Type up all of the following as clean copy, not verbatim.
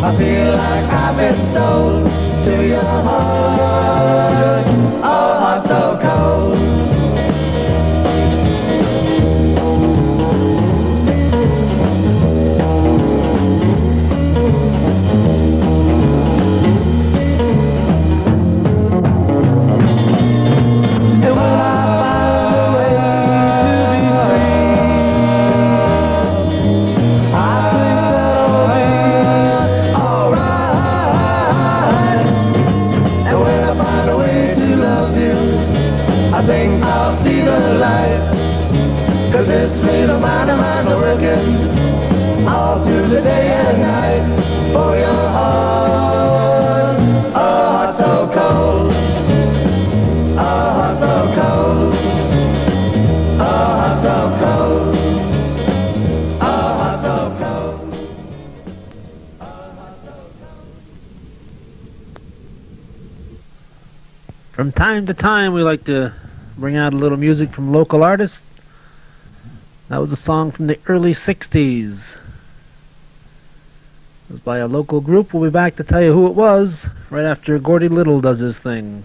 I feel like I've been sold to your heart. Oh, heart so cold. I think I'll see the light, 'cause this little mind of mine's working all through the day and night for your heart. Oh, heart so cold. Oh, heart so cold. Oh, heart so cold. Oh, heart so cold. Oh, heart so cold. From time to time, we like to bring out a little music from local artists. That was a song from the early 60s. It was by a local group. We'll be back to tell you who it was right after Gordy Little does his thing.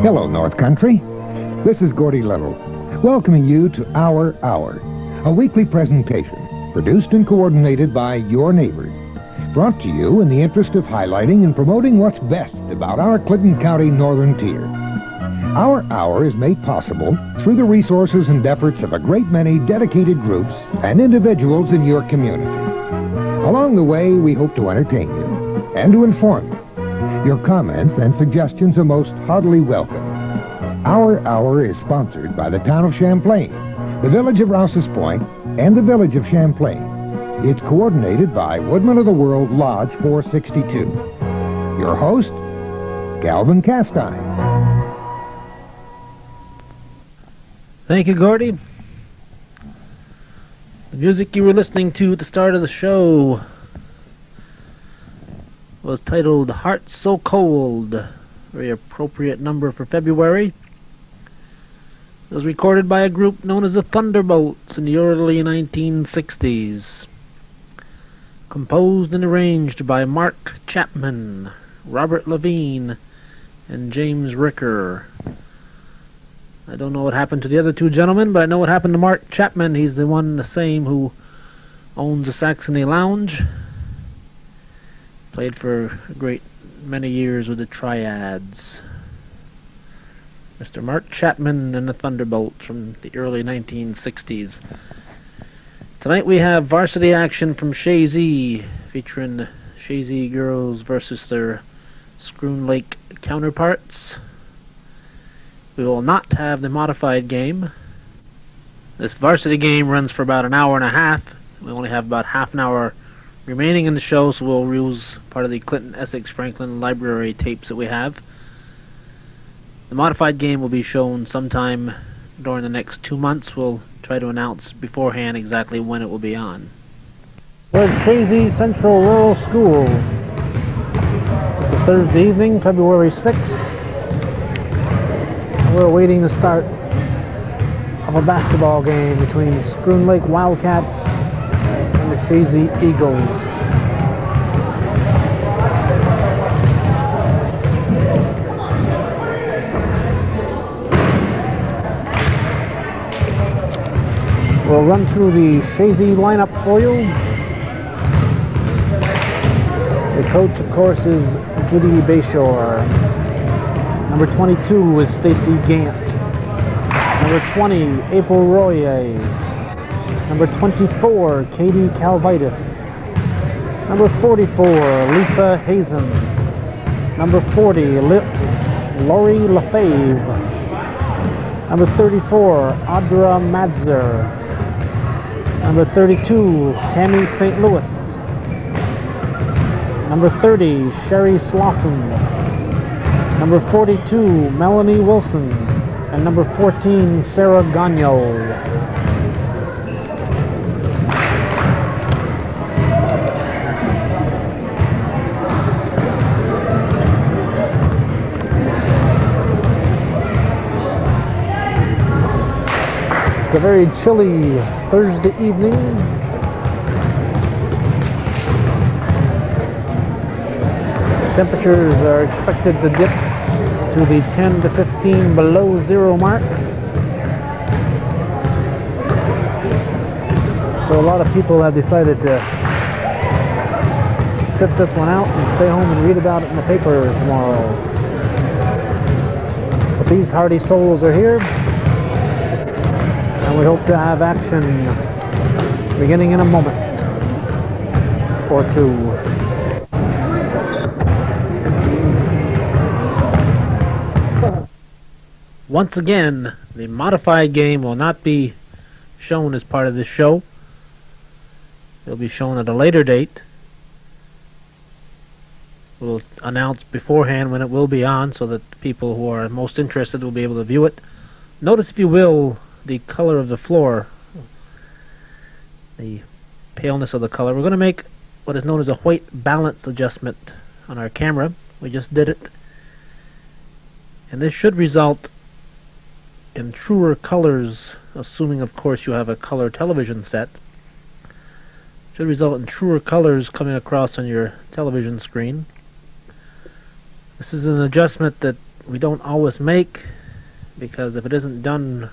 Hello, North Country. This is Gordy Little, welcoming you to Our Hour, a weekly presentation produced and coordinated by your neighbors, brought to you in the interest of highlighting and promoting what's best about our Clinton County Northern Tier. Our Hour is made possible through the resources and efforts of a great many dedicated groups and individuals in your community. Along the way, we hope to entertain you and to inform you. Your comments and suggestions are most heartily welcome. Our Hour is sponsored by the town of Champlain, the village of Rouse's Point, and the village of Champlain. It's coordinated by Woodman of the World Lodge 462. Your host, Calvin Castine. Thank you, Gordy. The music you were listening to at the start of the show was titled Heart So Cold, very appropriate number for February. It was recorded by a group known as the Thunderbolts in the early 1960s. Composed and arranged by Mark Chapman, Robert Levine, and James Ricker. I don't know what happened to the other two gentlemen, but I know what happened to Mark Chapman. He's the one the same who owns the Saxony Lounge. Played for a great many years with the Triads. Mr. Mark Chapman and the Thunderbolts from the early 1960s. Tonight we have varsity action from Chazy, featuring Chazy girls versus their Schroon Lake counterparts. We will not have the modified game. This varsity game runs for about an hour and a half. We only have about half an hour remaining in the show, so we'll use part of the Clinton, Essex, Franklin library tapes that we have. The modified game will be shown sometime during the next 2 months. We'll try to announce beforehand exactly when it will be on. There's Chazy Central Rural School. It's a Thursday evening, February 6th. We're awaiting the start of a basketball game between Schroon Lake Wildcats and the Chazy Eagles. We'll run through the Chazy lineup for you. The coach, of course, is Judy Bayshore. Number 22 is Stacy Gant. Number 20, April Royer. Number 24, Katie Calvitis. Number 44, Lisa Hazen. Number 40, Lori LaFave. Number 34, Audra Madzer. Number 32, Tammy St. Louis. Number 30, Sherry Slauson. Number 42, Melanie Wilson. And number 14, Sarah Gagno. a very chilly Thursday evening. Temperatures are expected to dip to the 10 to 15 below zero mark. So a lot of people have decided to sit this one out and stay home and read about it in the paper tomorrow. But these hardy souls are here, and we hope to have action beginning in a moment or two. Once again, the modified game will not be shown as part of this show. It'll be shown at a later date. We'll announce beforehand when it will be on so that people who are most interested will be able to view it. Notice, if you will, the color of the floor, the paleness of the color. We're going to make what is known as a white balance adjustment on our camera. We just did it. And this should result in truer colors, assuming of course you have a color television set. Should result in truer colors coming across on your television screen. This is an adjustment that we don't always make, because if it isn't done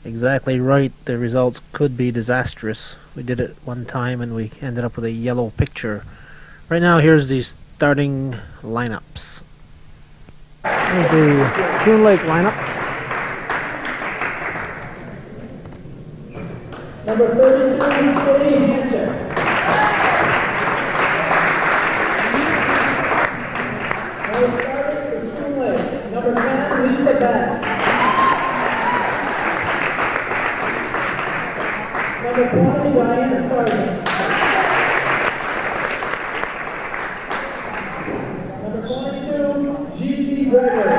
exactly right, the results could be disastrous. We did it one time and we ended up with a yellow picture. Right now, here's the starting lineups. Here's the Schroon Lake lineup. Number 32, City Hampton. Number 10, Lisa Bass. Number 20, Diana Sargent. Number 22, Gigi Gregory.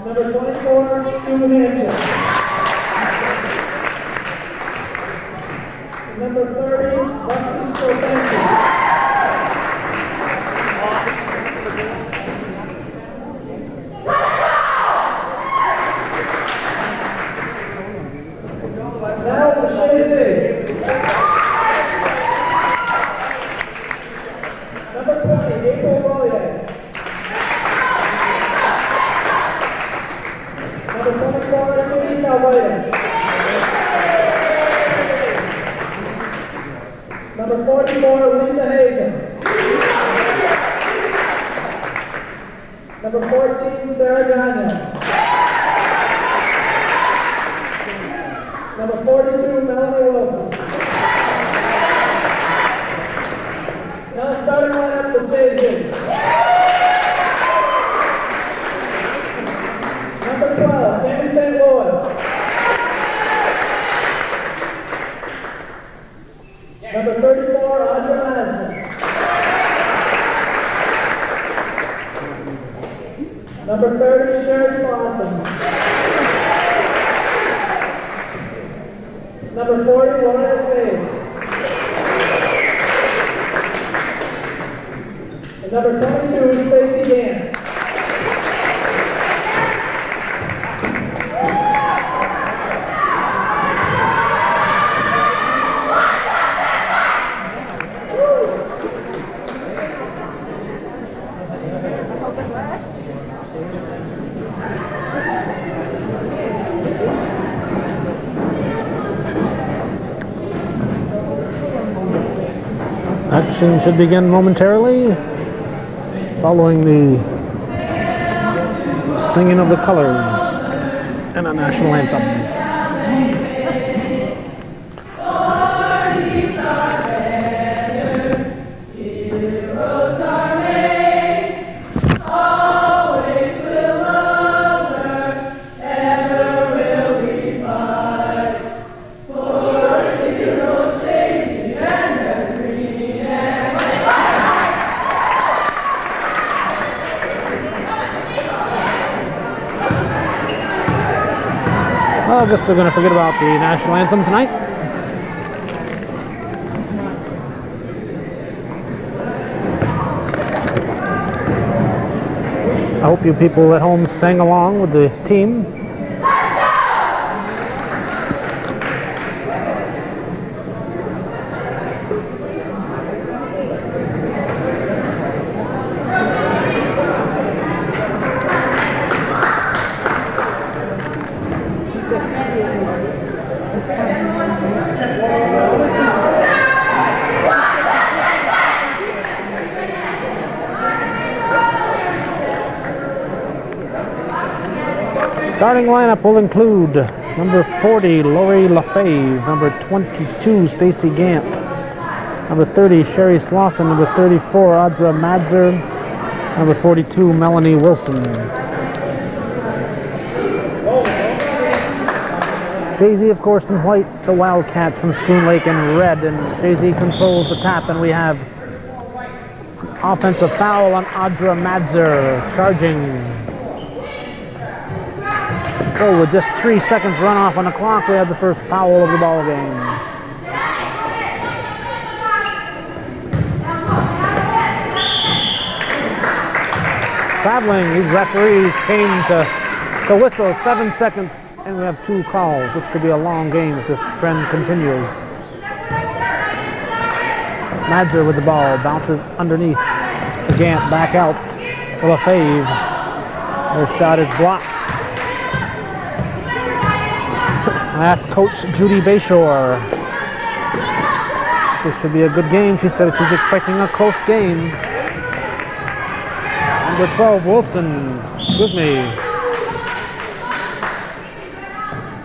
Number 24, Stu Hanson. Number 30, Bucky Scopensi. Now for Chazy. Number 20, April Williams. Number 24, Judy Calvita. Number 44, Linda Hagen. Number 14, Sarah Gagnon. Number 42, Melanie Wilson. Now starting lineup for Chazy. Number 12, Tammy St. Louis. Number 34, Audra Madison. Number 30, Sherry Swanson. Number 40, Lawrence Page. And number 22, Stacey Dan. Action should begin momentarily, following the singing of the colors and a national anthem. I guess they're going to forget about the national anthem tonight. I hope you people at home sang along with the team. Starting lineup will include number 40, Lori LaFave, number 22, Stacy Gant, number 30, Sherry Slauson, number 34, Audra Madzer, number 42, Melanie Wilson. Chazy, of course, in white, the Wildcats from Schroon Lake in red, and Chazy controls the tap, and we have offensive foul on Audra Madzer, charging. Oh, with just 3 seconds run off on the clock, we have the first foul of the ball game. Traveling, these referees came to whistle 7 seconds, and we have 2 calls. This could be a long game if this trend continues. Madzer with the ball, bounces underneath. Gant back out to LaFave. Her shot is blocked. I asked Coach Judy Bayshore. This should be a good game. She said she's expecting a close game. Number 12, Wilson. Excuse me.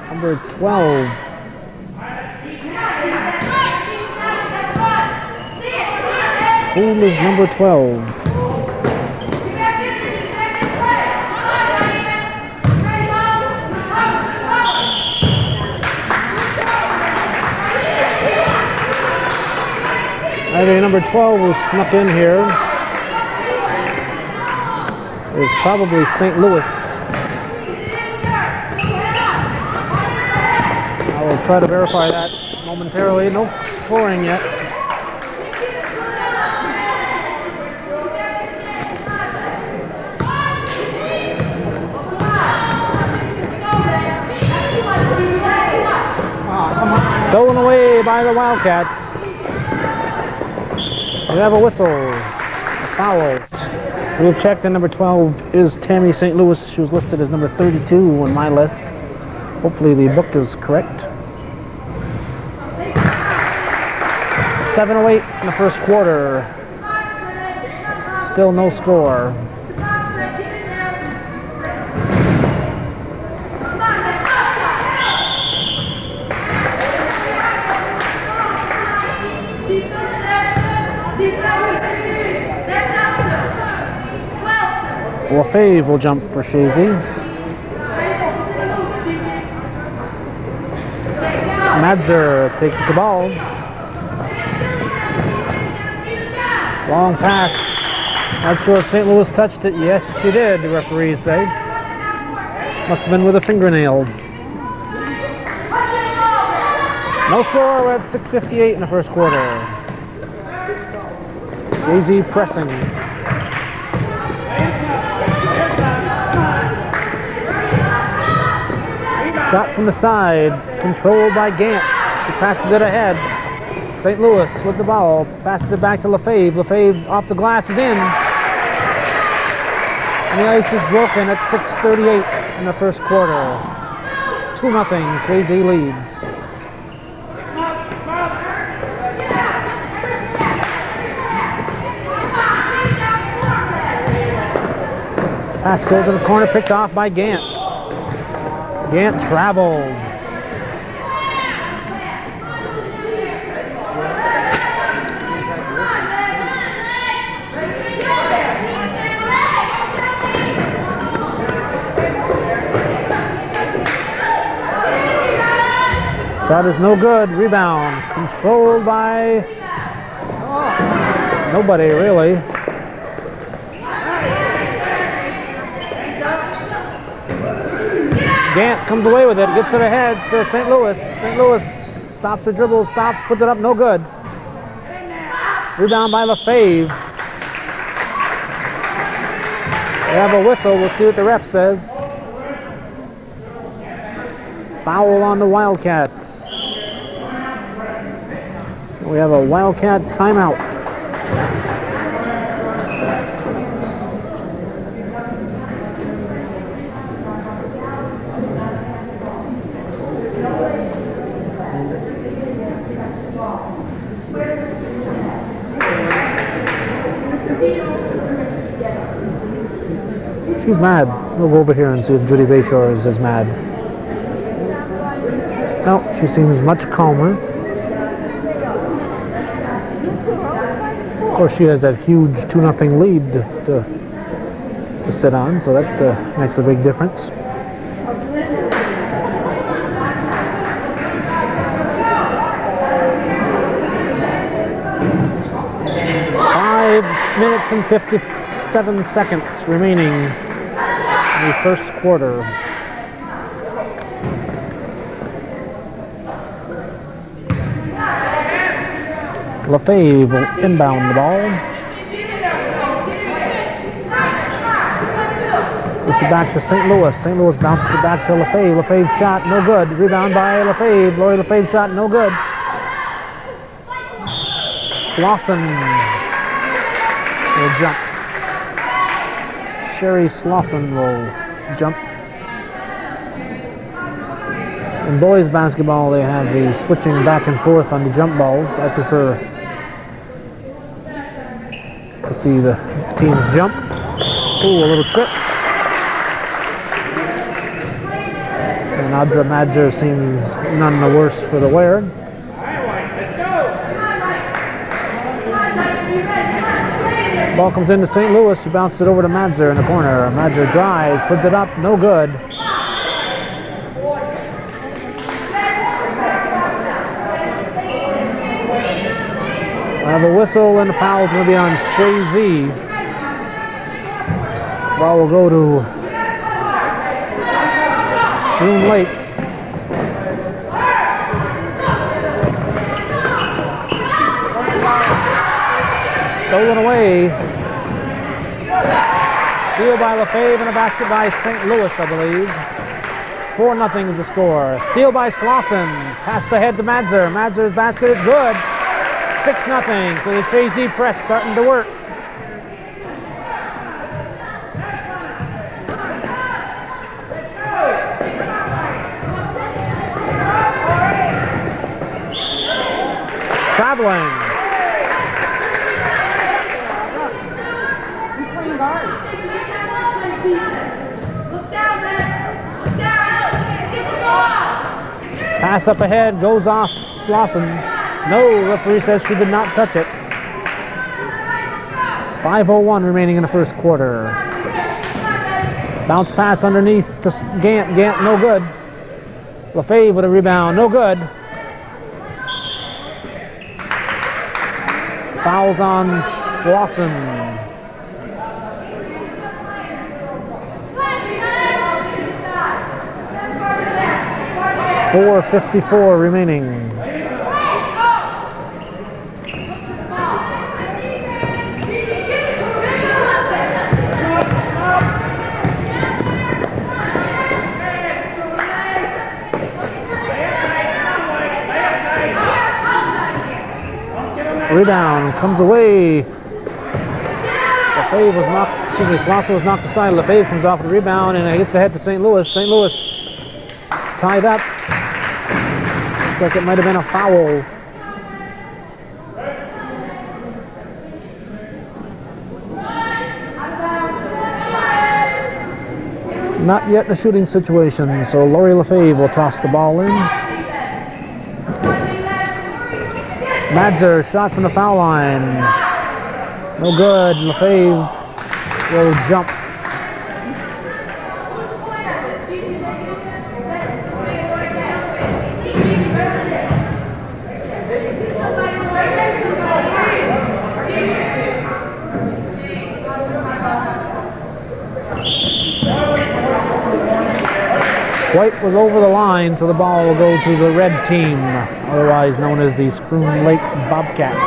Number 12. Who is number 12? Okay, number 12 was snuck in here. It's probably St. Louis. I will try to verify that momentarily. No scoring yet. Stolen away by the Wildcats. We have a whistle, a foul. We'll check that number 12 is Tammy St. Louis. She was listed as number 32 on my list. Hopefully the book is correct. 7:08 in the first quarter. Still no score. LaFave will jump for Chazy. Madzer takes the ball. Long pass. Not sure if St. Louis touched it. Yes, she did, the referees say. Must have been with a fingernail. No score. We're at 6:58 in the first quarter. Chazy pressing. Shot from the side, controlled by Gant. She passes it ahead. St. Louis with the ball, passes it back to LaFave. LaFave off the glass is in. And the ice is broken at 6:38 in the first quarter. 2-0, Chazy leads. Pass goes in the corner, picked off by Gant. Gant traveled. Shot is no good. Rebound. Controlled by nobody, really. Gant comes away with it, gets it ahead to St. Louis. St. Louis stops the dribble, stops, puts it up, no good. Rebound by LaFave. We have a whistle. We'll see what the ref says. Foul on the Wildcats. We have a Wildcat timeout. She's mad. We'll go over here and see if Judy Bayshore is as mad. No, she seems much calmer. Of course, she has that huge 2-0 lead to sit on, so that makes a big difference. Minutes and 57 seconds remaining in the first quarter. LaFave will inbound the ball. Gets it back to St. Louis. St. Louis bounces it back to LaFave. LaFave shot, no good. Rebound by LaFave. Lori LaFave shot, no good. Slauson will jump. Sherry Slauson will jump. In boys basketball, they have the switching back and forth on the jump balls. I prefer to see the teams jump. Ooh, a little trip. And Audra Madger seems none the worse for the wear. Ball comes into St. Louis. She bounces it over to Madzer in the corner. Madzer drives, puts it up, no good. I have a whistle and the foul's going to be on Chazy. Ball will go to Schroon Lake. Stolen away. Steal by LaFave and a basket by St. Louis, I believe. 4-0 is the score. Steal by Slauson. Pass ahead to Madzer. Madzer's basket is good. 6-0. So the Chazy press starting to work. Traveling. Pass up ahead, goes off Slauson. No, referee says she did not touch it. 5:01 remaining in the first quarter. Bounce pass underneath to Gant. Gant, no good. LaFave with a rebound, no good. Fouls on Slauson. 4:54 remaining. Rebound comes away. LaFave was knocked, Slauson was knocked aside. LaFave comes off the rebound and it hits ahead to St. Louis. St. Louis tied up. Looks like it might have been a foul. Not yet in a shooting situation, so Lori LaFave will toss the ball in. Madzer, shot from the foul line. No good. LaFave will jump. White was over the line, so the ball will go to the red team, otherwise known as the Schroon Lake Bobcats.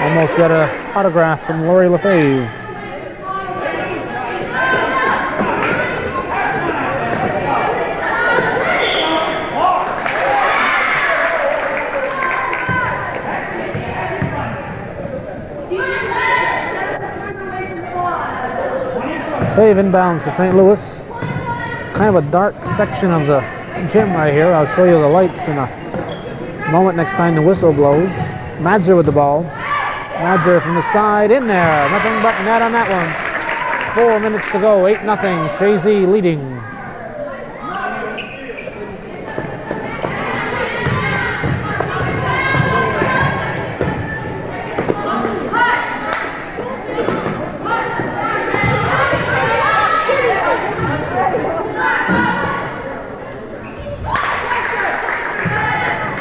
Almost got an autograph from Lori Lefebvre. Lefebvre inbounds to St. Louis. Kind of a dark section of the gym right here. I'll show you the lights in a moment next time the whistle blows. Madzer with the ball. Madzer from the side, in there. Nothing but net on that one. 4 minutes to go, 8-0. Chazy leading.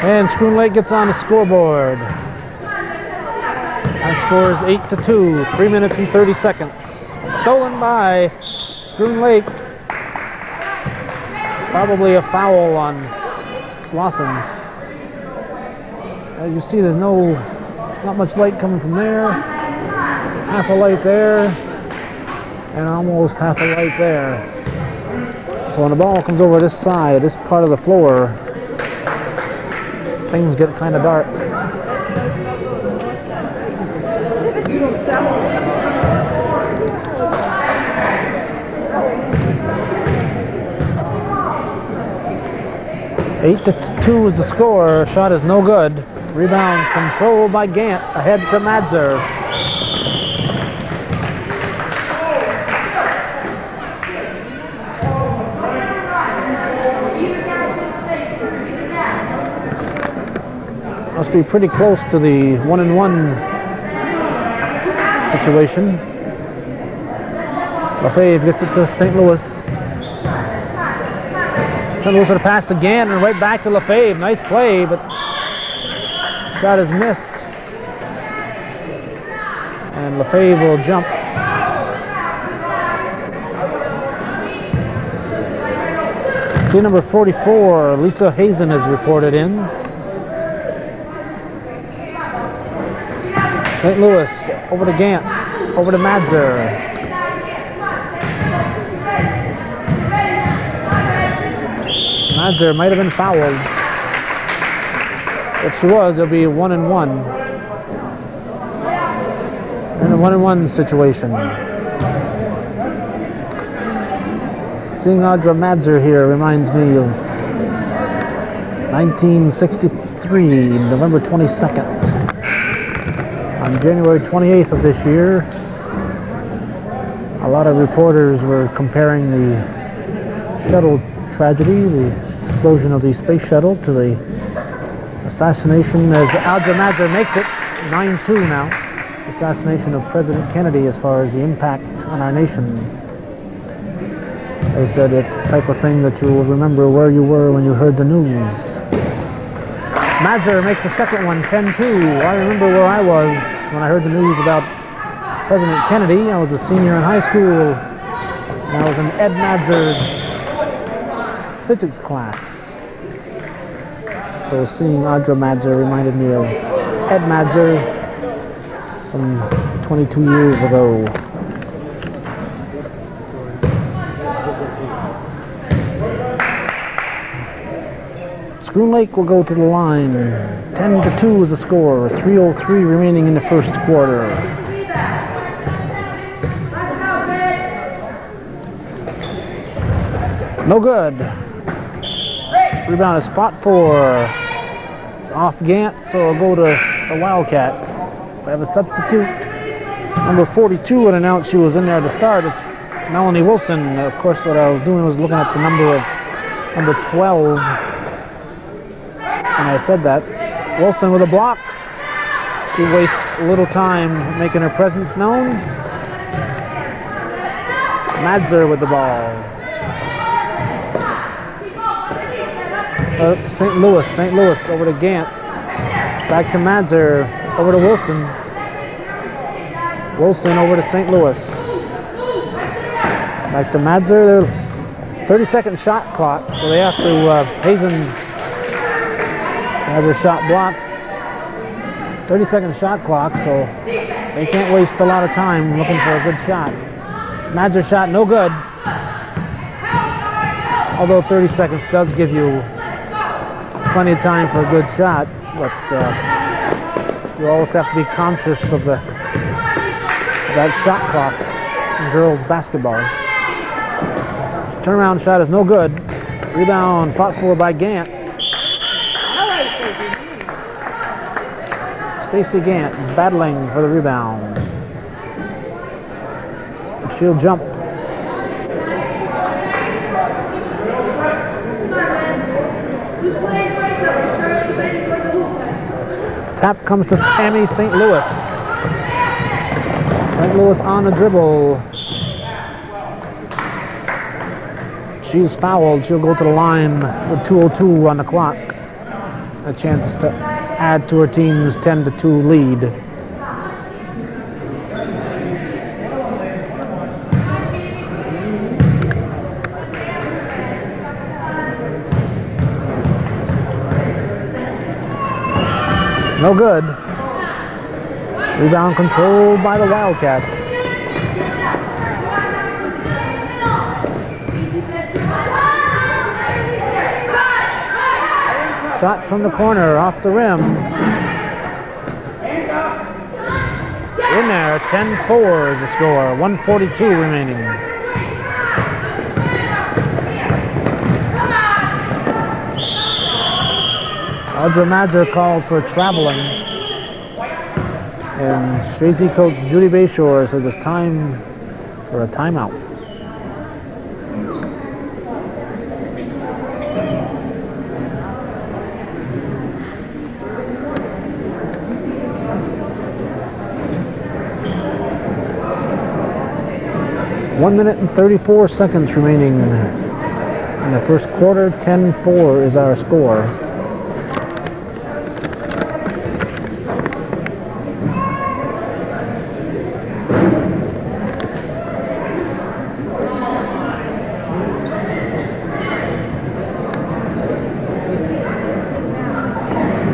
And Schroon Lake gets on the scoreboard. Our score is 8-2, 3 minutes and 30 seconds. Stolen by Schroon Lake. Probably a foul on Slauson. As you see, there's not much light coming from there. Half a light there, and almost half a light there. So when the ball comes over this side, this part of the floor, things get kind of dark. Eight to 2 is the score. Shot is no good. Rebound controlled by Gant. Ahead to Madzer. Must be pretty close to the 1-1 situation. Lefebvre gets it to St. Louis. St. Louis had a pass again and right back to Lefebvre. Nice play, but shot is missed. And Lefebvre will jump. See number 44, Lisa Hazen is reported in. St. Louis, over to Gant, over to Madzer. Madzer might have been fouled. If she was, it'll be 1-1. In a 1-1 situation. Seeing Audra Madzer here reminds me of 1963, November 22nd. On January 28th of this year, a lot of reporters were comparing the shuttle tragedy, the explosion of the space shuttle, to the assassination, as Audra Madzer makes it, 9-2 now, assassination of President Kennedy as far as the impact on our nation. They said it's the type of thing that you will remember where you were when you heard the news. Madzer makes the second one, 10-2. I remember where I was when I heard the news about President Kennedy. I was a senior in high school, and I was in Ed Madzer's physics class. So seeing Audra Madzer reminded me of Ed Madzer some 22 years ago. Schroon Lake will go to the line. 10-2 is the score. 3:03 remaining in the first quarter. No good. Rebound is fought for. It's off Gant, so it'll go to the Wildcats. We have a substitute. Number 42 would announce she was in there to start. It's Melanie Wilson. Of course, what I was doing was looking at the number of number 12. And I said that. Wilson with a block. She wastes a little time making her presence known. Madzer with the ball. St. Louis over to Gant. Back to Madzer. Over to Wilson. Wilson over to St. Louis. Back to Madzer. 30-second shot clock, so they have to Hazen has her shot blocked. 30-second shot clock, so they can't waste a lot of time looking for a good shot. Madser's shot, no good. Although 30 seconds does give you plenty of time for a good shot, but you always have to be conscious of that shot clock in girls basketball. Turnaround shot is no good. Rebound fought for by Gant. Stacey Gant battling for the rebound. And she'll jump. Tap comes to Tammy St. Louis. St. Louis on the dribble. She's fouled. She'll go to the line with 2:02 on the clock. A chance to add to her team's 10-2 lead. No good. Rebound controlled by the Wildcats. Shot from the corner, off the rim. In there, 10-4 is the score, 1:42 remaining. Audra Madser called for traveling. And Chazy coach Judy Bayshore said it's time for a timeout. One minute and 34 seconds remaining in the first quarter. 10-4 is our score.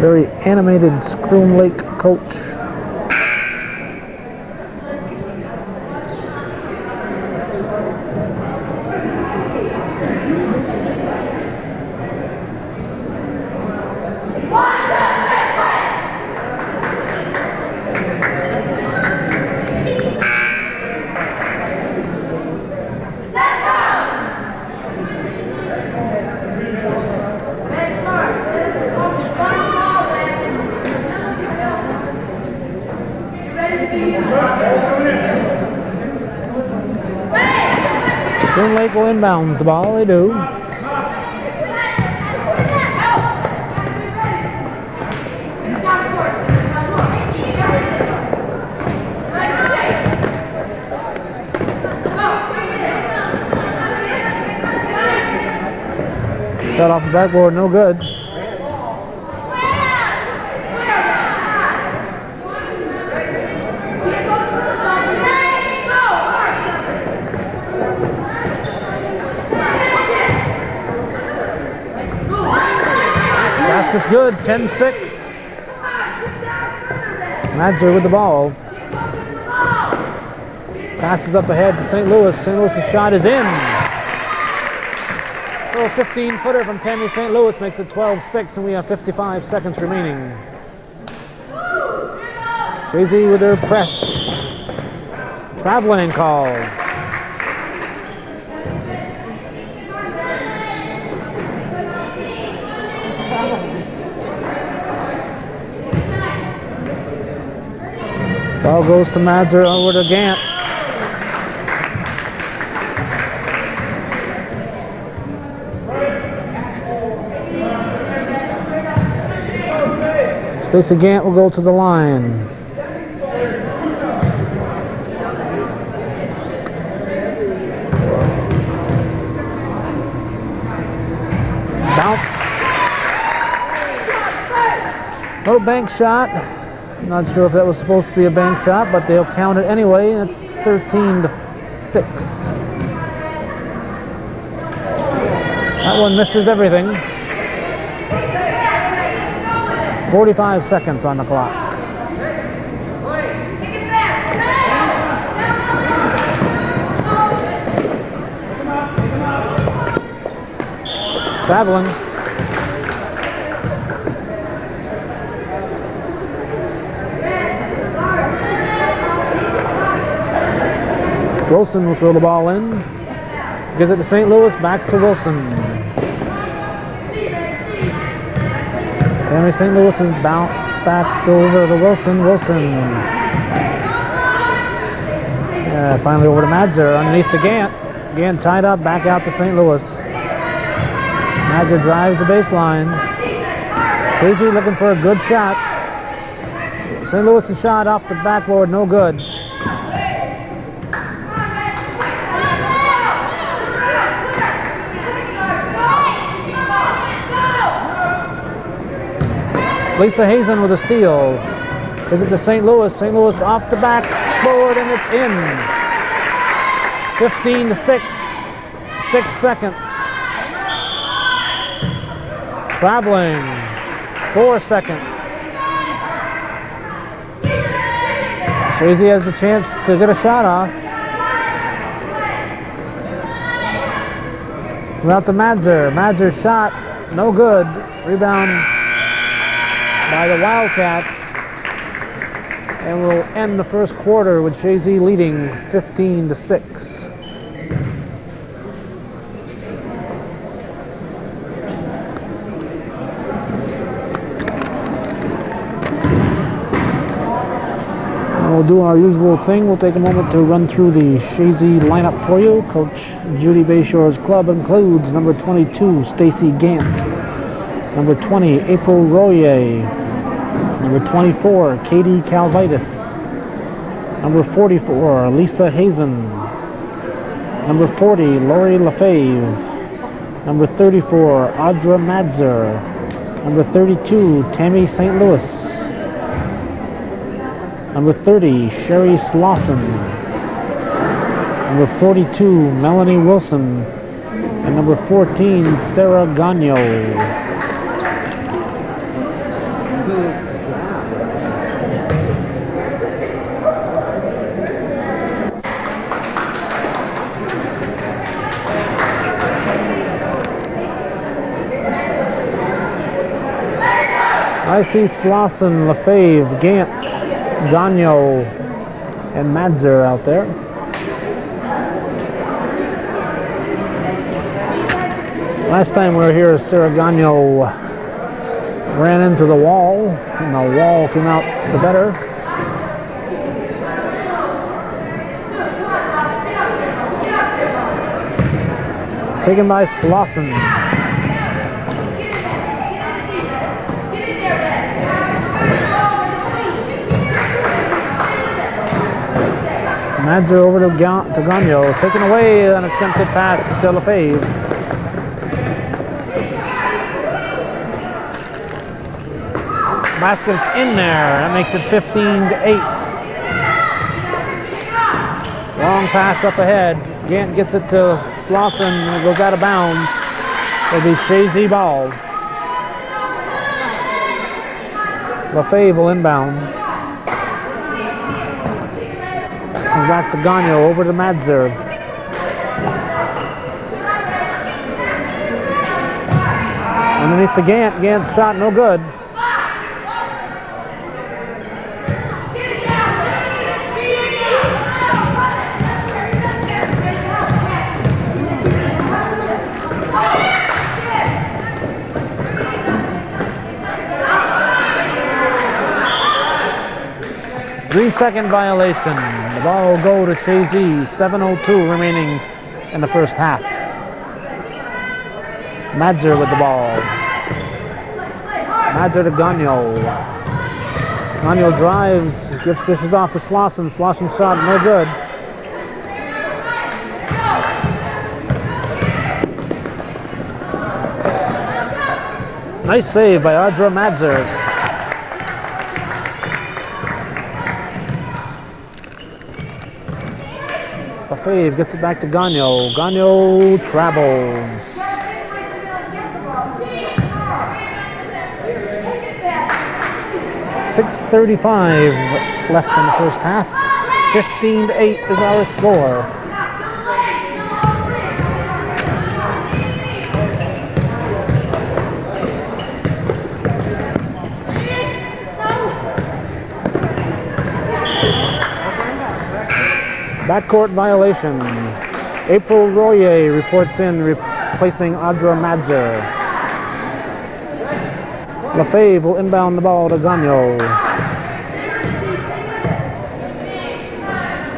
Very animated Schroon Lake coach. Schroon Lake will inbounds the ball, they do. Shot off the backboard, no good. Basket's good, 10-6. Madser with the ball. Passes up ahead to St. Louis. St. Louis' shot is in. Little 15-footer from Tammy St. Louis makes it 12-6, and we have 55 seconds remaining. Chazy with her press. Traveling call. Ball goes to Madser over to Gant. Stacey Gant will go to the line. Bounce. Little bank shot. Not sure if that was supposed to be a bank shot, but they'll count it anyway. It's 13-6. That one misses everything. 45 seconds on the clock. traveling. Wilson will throw the ball in. Gives it to St. Louis, back to Wilson. Tammy St. Louis has bounced back over to Wilson. Finally over to Madzer underneath to Gant. Gant tied up, back out to St. Louis. Madzer drives the baseline. Chazy looking for a good shot. St. Louis' shot off the backboard, no good. Lisa Hazen with a steal. Is it to St. Louis? St. Louis off the backboard and it's in. 15 to 6. 6 seconds. Traveling. 4 seconds. Chazy has a chance to get a shot off. Out to Madzer. Madzer's shot, no good. Rebound by the Wildcats. And we'll end the first quarter with Chazy leading 15 to 6. We'll do our usual thing. We'll take a moment to run through the Chazy lineup for you. Coach Judy Bayshore's club includes number 22, Stacy Gant. Number 20, April Royer. Number 24, Katie Calvitis. Number 44, Lisa Hazen. Number 40, Lori Lefebvre. Number 34, Audra Madzer. Number 32, Tammy St. Louis. Number 30, Sherry Slauson. Number 42, Melanie Wilson. And number 14, Sarah Gagno. I see Slauson, Lefebvre, Gant, Gagno, and Madzer out there. Last time we were here, Sarah Gagno ran into the wall, and the wall came out the better. Taken by Slauson. Madzer over to Gagno, taken away, an attempted pass to Lefebvre. Basket in there, that makes it 15 to 8. Long pass up ahead, Gant gets it to Slauson, and it goes out of bounds. It'll be Chazy ball. Lefebvre will inbound. Back to Gagno, over to Madzer. Underneath to Gant. Gant's shot no good. Three-second violation. The ball will go to Chazy. 7:02 remaining in the first half. Madzer with the ball. Madzer to Gagno. Gagno drives, dishes off to Slauson. Slauson's shot no good. Nice save by Audra Madzer. Lefebvre gets it back to Gagno. Gagno travels. .6:35 left in the first half. 15 to 8 is our score. Backcourt violation. April Royer reports in, replacing Audra Madzer. Lefebvre will inbound the ball to Gagnon.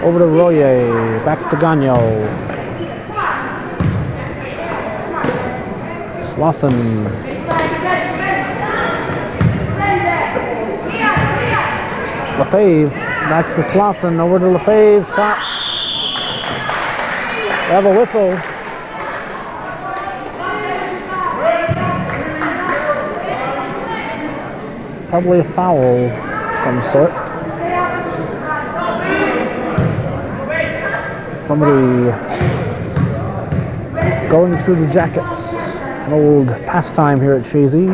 Over to Royer, back to Gagnon. Slauson. Lefebvre, back to Slauson, over to Lefebvre, shot. They have a whistle. Probably a foul of some sort. Somebody going through the jackets. An old pastime here at Chazy.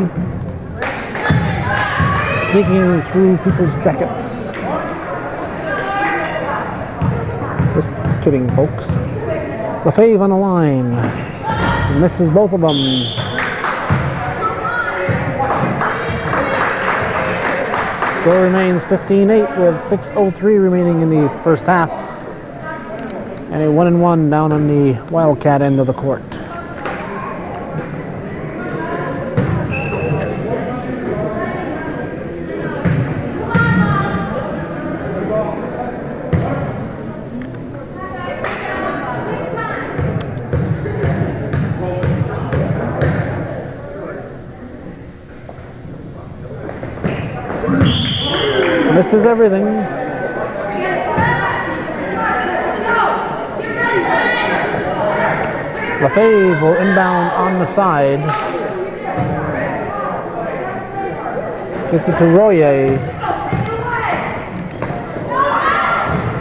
Sneaking through people's jackets. Just kidding, folks. Lefebvre on the line. He misses both of them. Score remains 15-8 with 6:03 remaining in the first half. And a 1-1 down on the Wildcat end of the court. Misses everything. Lefebvre will inbound on the side. Gets it to Royer.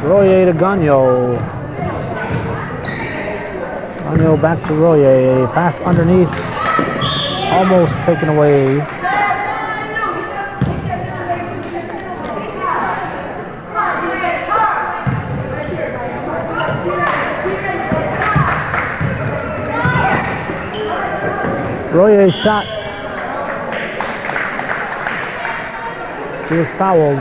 Royer to Gagnon. Gagnon back to Royer. Pass underneath. Almost taken away. Royer's shot. He was fouled.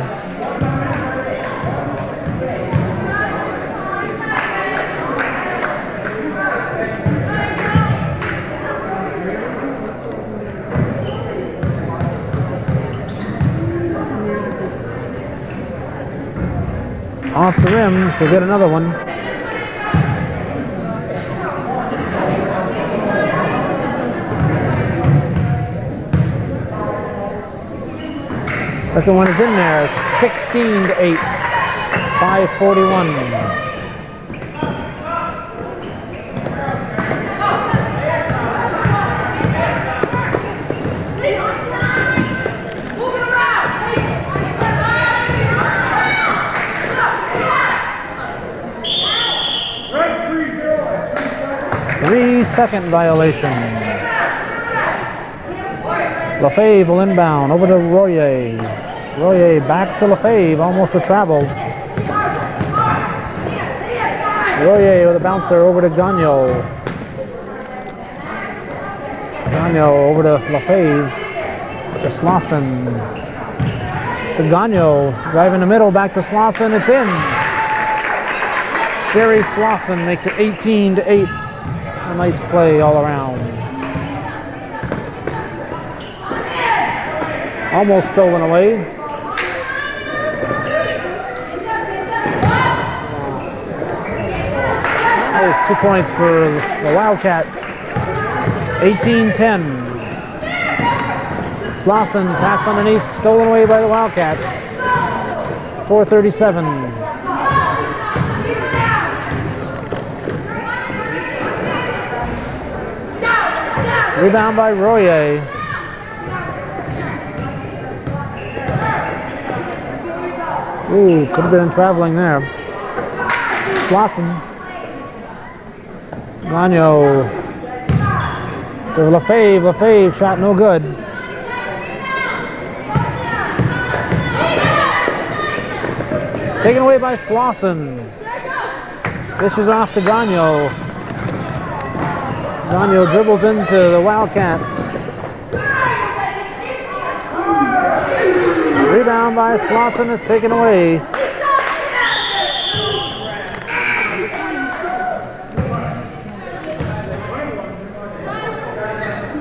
Off the rim, she'll get another one. Second one is in there, 16-8, 5:41. Three-second violation. Lefebvre will inbound over to Royer. Royer back to Lefebvre, almost a travel. Royer with a bouncer over to Gagnon. Gagnon over to Lefebvre. To Slauson. To Gagnon. Driving the middle, back to Slauson. It's in. Sherry Slauson makes it 18-8. A nice play all around. Almost stolen away. There's 2 points for the Wildcats. 18-10. Slauson pass underneath, stolen away by the Wildcats. 4:37. Rebound by Royer. Ooh, could have been traveling there. Slauson. Gagnon. To Lefebvre. Lefebvre shot no good. Taken away by Slauson. Dishes off to Gagnon. Gagnon dribbles into the Wildcats. Rebound by Slauson is taken away.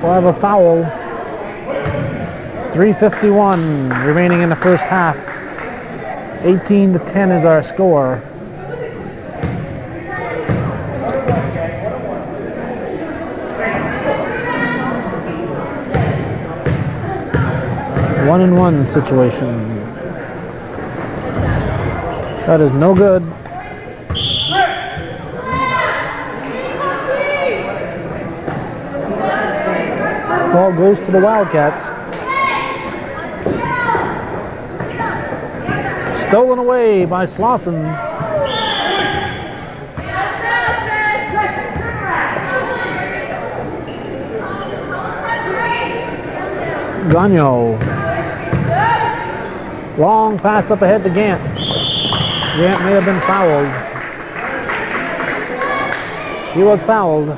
We'll have a foul. 3:51 remaining in the first half. 18-10 is our score. One and one situation. Shot is no good. Ball goes to the Wildcats. Stolen away by Slauson. Gagnon. Long pass up ahead to Gant. Gant may have been fouled. She was fouled.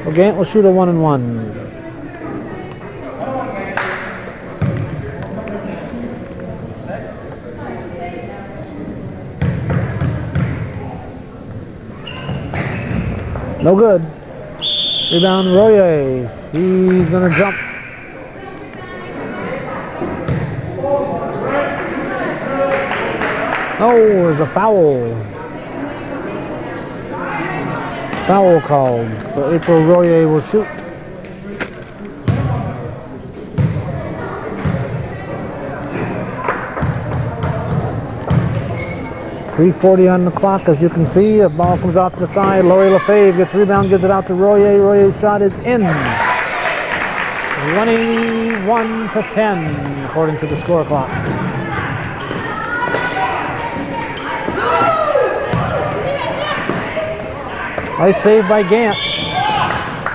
Well, Gant will shoot a 1-and-1. No good. Rebound Royer. He's going to jump. Oh, there's a foul. Foul called. So April Royer will shoot. .340 on the clock, as you can see. The ball comes out to the side. Laurie Lefebvre gets rebound, gives it out to Royer. Royer's shot is in. 21-10, according to the score clock. Nice save by Gant.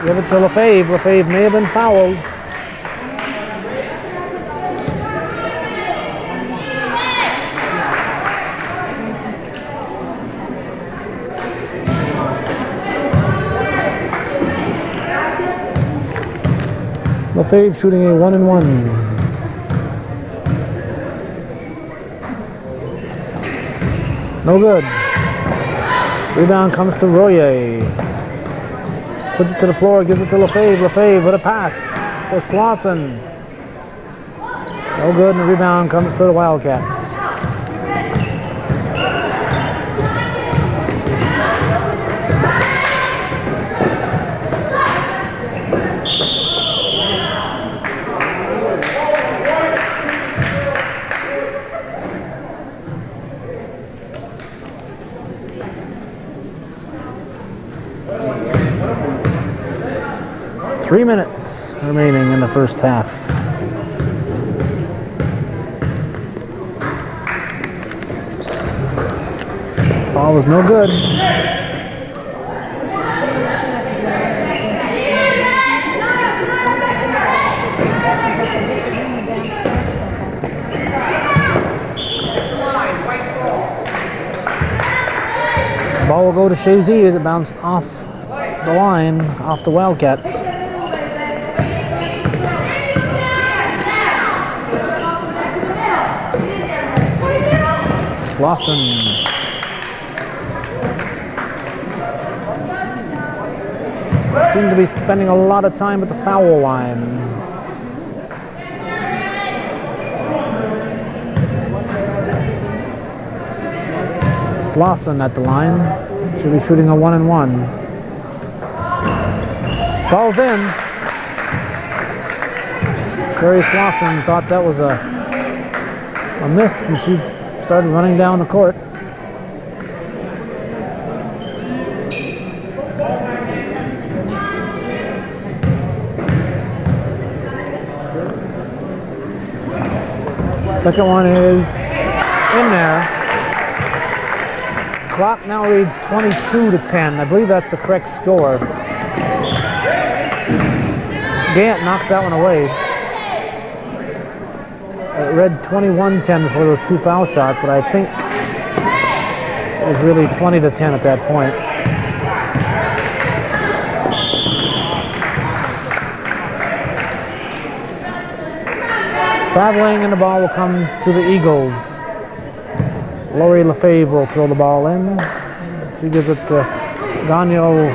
Give it to Lefebvre. Lefebvre may have been fouled. Lefebvre shooting a 1-and-1. No good. Rebound comes to Royer. Puts it to the floor, gives it to Lefebvre. Lefebvre with a pass to Slauson. No good, and the rebound comes to the Wildcats. Three minutes remaining in the first half. Ball was no good. Ball will go to Chazy as it bounced off the line, off the Wildcats. Slauson. Seem to be spending a lot of time at the foul line. Slauson at the line. Should be shooting a 1-and-1. Falls in. Sherry Slauson thought that was a miss, and she started running down the court. Second one is in there. Clock now reads 22-10. I believe that's the correct score. Gant knocks that one away. It read 21-10 before those two foul shots, but I think it was really 20-10 at that point. Traveling, and the ball will come to the Eagles. Laurie Lefebvre will throw the ball in. She gives it to Gagnon.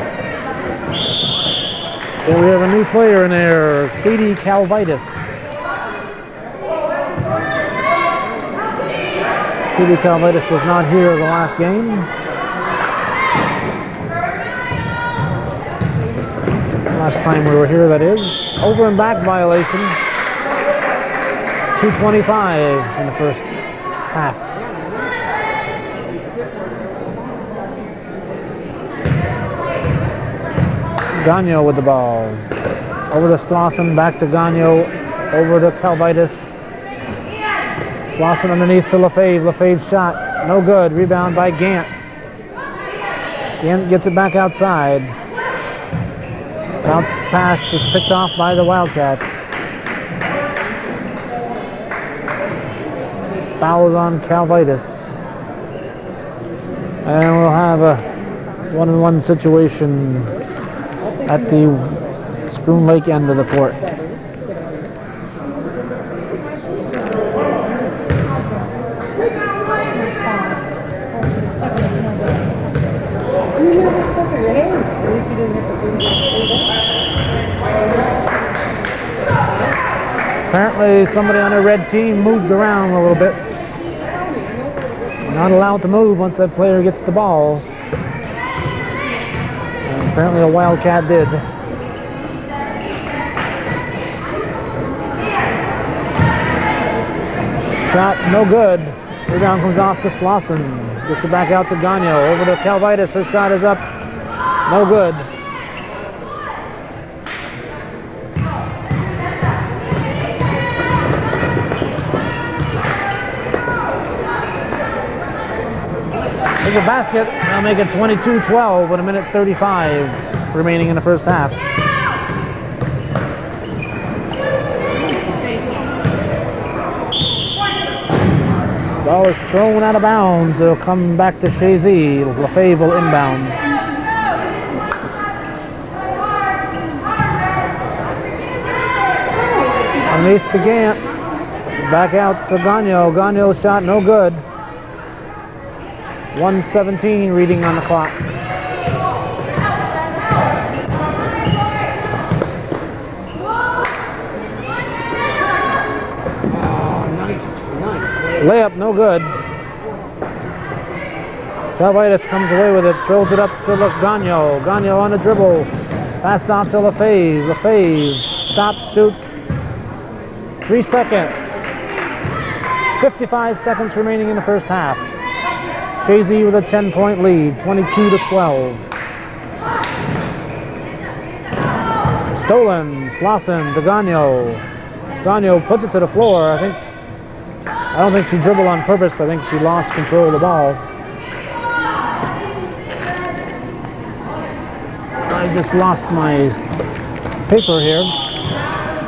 we have a new player in there, Katie Calvitis. Katie Calvitis was not here the last game. Last time we were here, that is. Over and back violation. 2:25 in the first half. Gagno with the ball. Over to Slauson, back to Gagno, over to Calvitis. Slauson underneath to Lefebvre. Lefebvre's shot, no good. Rebound by Gant. Gant gets it back outside. Bounce pass is picked off by the Wildcats. Fouls on Calvitis. And we'll have a 1-on-1 situation at the Schroon Lake end of the court. Apparently somebody on the red team moved around a little bit. Not allowed to move once that player gets the ball. And apparently a Wildcat did. Shot no good. Rebound comes off to Slauson. Gets it back out to Gagno. Over to Calvitis. Her shot is up. No good. There's a basket. That'll make it 22-12 with 1:35 remaining in the first half. Ball is thrown out of bounds. It'll come back to Chazy. Lefebvre will inbound. Underneath to Gant. Back out to Gagno. Gagno's shot no good. 1:17 reading on the clock. Layup no good. Calvitis comes away with it, throws it up to Gagno. Gagno on the dribble. Passed off to Lefebvre. Lefebvre stops, shoots. 3 seconds. 55 seconds remaining in the first half. Chazy with a 10-point lead, 22-12. Stolen, Slauson to Gagno. Gagno puts it to the floor. I don't think she dribbled on purpose. I think she lost control of the ball. I just lost my paper here.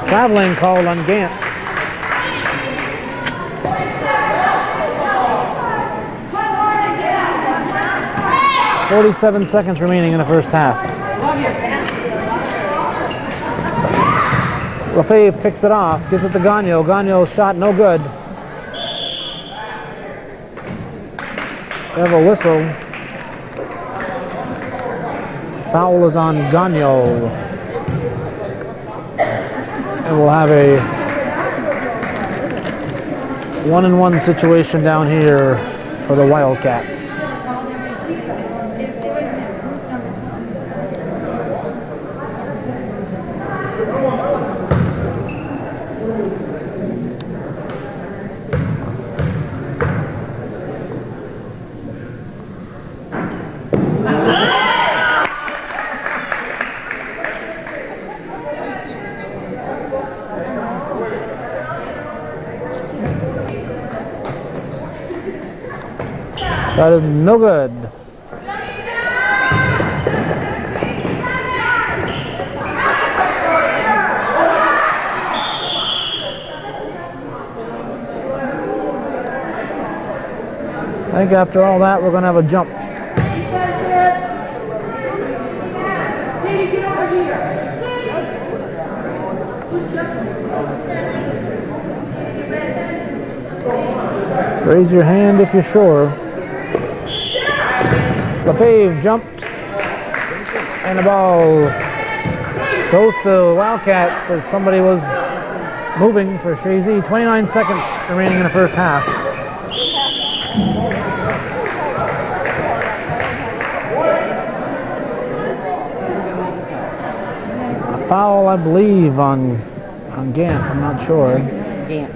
Traveling called on Gant. 47 seconds remaining in the first half. Lefebvre picks it off, gives it to Gagno. Gagno's shot no good. They have a whistle. Foul is on Gagno. And we'll have a 1-on-1 situation down here for the Wildcats. That is no good. I think after all that, we're going to have a jump. Raise your hand if you're sure. Lefebvre jumps, and the ball Goes to Wildcats as somebody was moving for Chazy. 29 seconds remaining in the first half. A foul, I believe, on Gant. I'm not sure. Gant.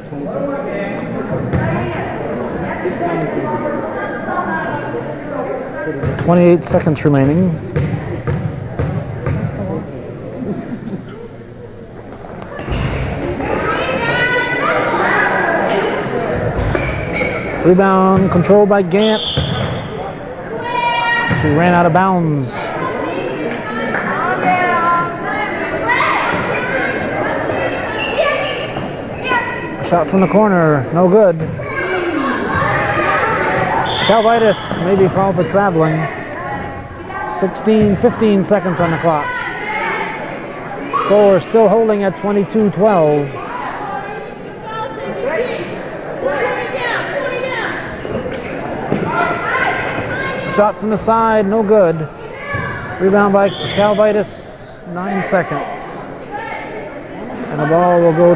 28 seconds remaining. Rebound controlled by Gant. She ran out of bounds. Shot from the corner, no good. Calvitis may be called for traveling. 15 seconds on the clock. Score still holding at 22-12. Shot from the side, no good. Rebound by Calvitis, 9 seconds. And the ball will go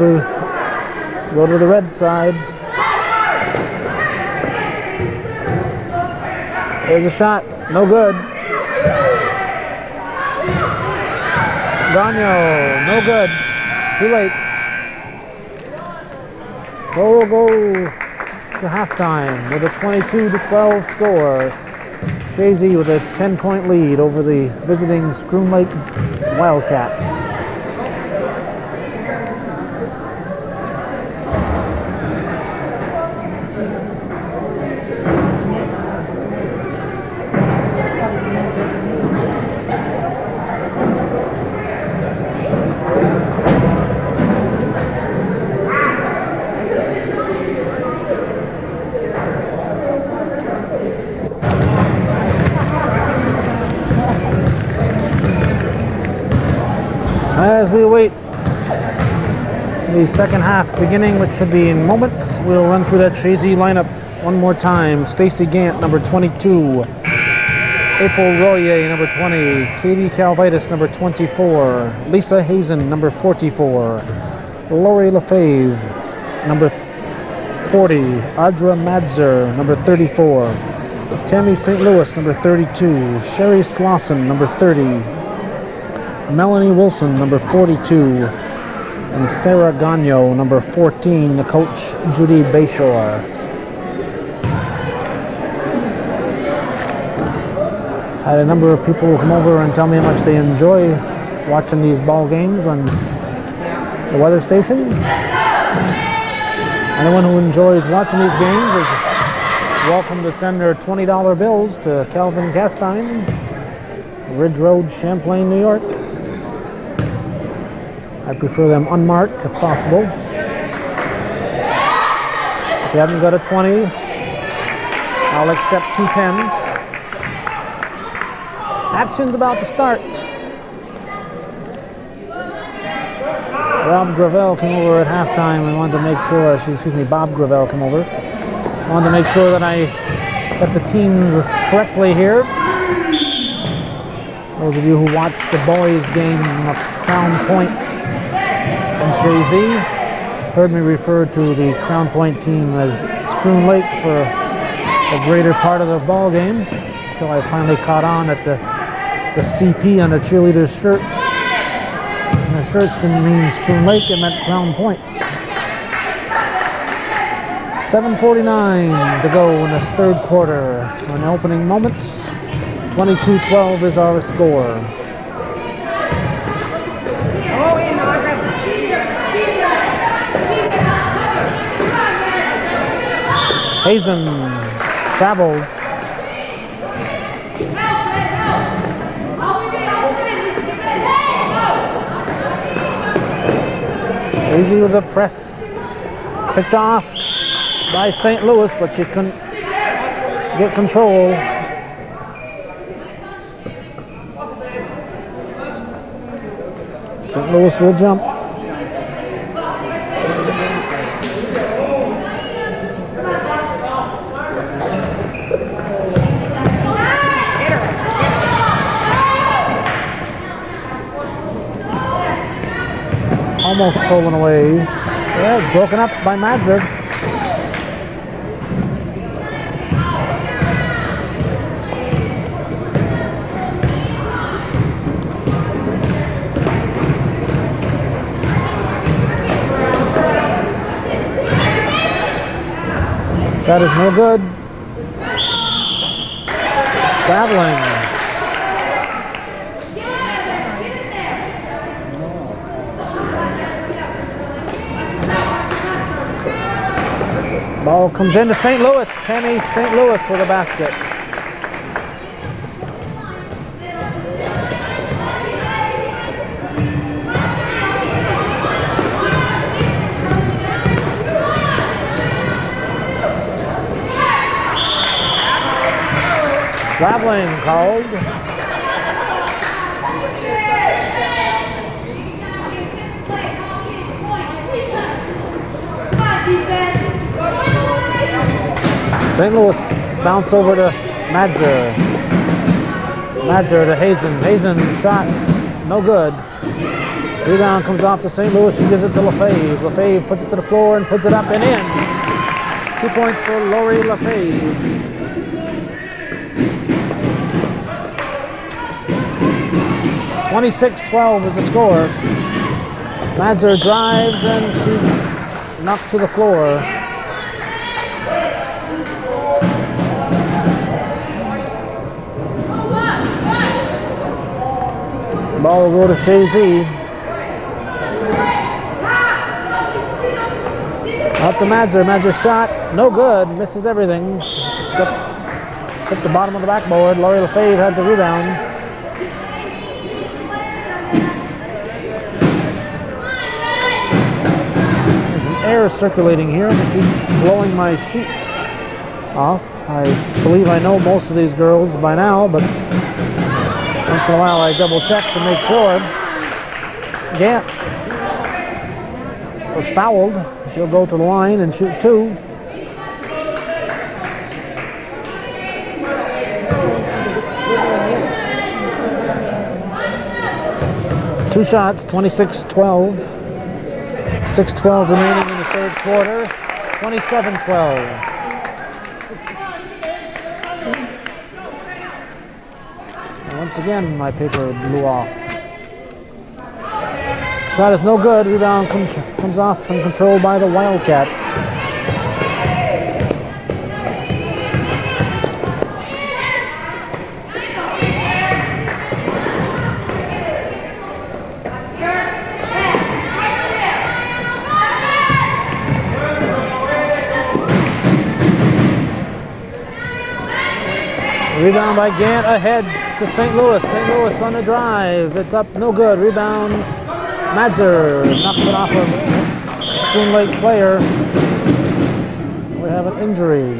to the red side. There's a shot, no good. Gagno, no good. Too late. So we'll go to halftime with a 22-12 score. Chazy with a 10-point lead over the visiting Schroon Lake Wildcats. As we await the second half beginning, which should be in moments, we'll run through that Chazy lineup one more time. Stacy Gant, number 22. April Royer, number 20. Katie Calvitis, number 24. Lisa Hazen, number 44. Lori Lefebvre, number 40. Audra Madzer, number 34. Tammy St. Louis, number 32. Sherry Slauson, number 30. Melanie Wilson, number 42, and Sarah Gagno, number 14, the coach, Judy Bayshore. Had a number of people come over and tell me how much they enjoy watching these ball games on the weather station. Anyone who enjoys watching these games is welcome to send their $20 bills to Calvin Castine, Ridge Road, Champlain, New York. I prefer them unmarked if possible. If you haven't got a 20, I'll accept 2 pens. Action's about to start. Rob Gravel came over at halftime and wanted to make sure, Bob Gravel came over. Wanted to make sure that I got the teams correctly here. Those of you who watched the boys game at Crown Point and Chazy heard me refer to the Crown Point team as Schroon Lake for a greater part of the ball game until I finally caught on that the CP on the cheerleader's shirt and the shirts didn't mean Schroon Lake, it meant Crown Point. 7:49 to go in this third quarter. In the opening moments, 22-12 is our score. Hazen travels. Chazy with a press. Picked off by St. Louis, but she couldn't get control. St. Louis will jump. almost stolen away. Yeah, broken up by Madzer. That is no good. Traveling. Ball comes into St. Louis. Kenny St. Louis with a basket. Traveling called. St. Louis bounce over to Madzer. Madzer to Hazen. Hazen shot, no good. Rebound comes off to St. Louis. She gives it to Lefebvre. Lefebvre puts it to the floor and puts it up and in. 2 points for Lori Lefebvre. 26-12 is the score. Madzer drives and she's knocked to the floor. Ball will go to Chazy. Up to Madzer. Madzer shot, no good. Misses everything. Except the bottom of the backboard. Lori Lefebvre had the rebound. Air circulating here that keeps blowing my sheet off. I believe I know most of these girls by now, but once in a while I double check to make sure. Gant was fouled. She'll go to the line and shoot 2. Two shots, 26-12. 6:12 remaining in the third quarter. 27-12. And once again, my paper blew off. Shot is no good. Rebound comes off and controlled by the Wildcats. Rebound by Gant ahead to St. Louis. St. Louis on the drive. It's up, no good. Rebound, Madzer knocks it off of Schroon Lake player. We have an injury.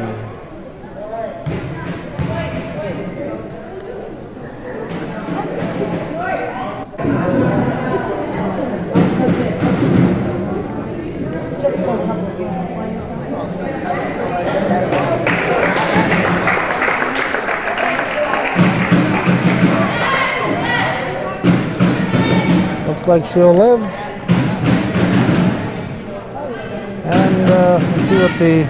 Looks like she'll live. And let's see what she's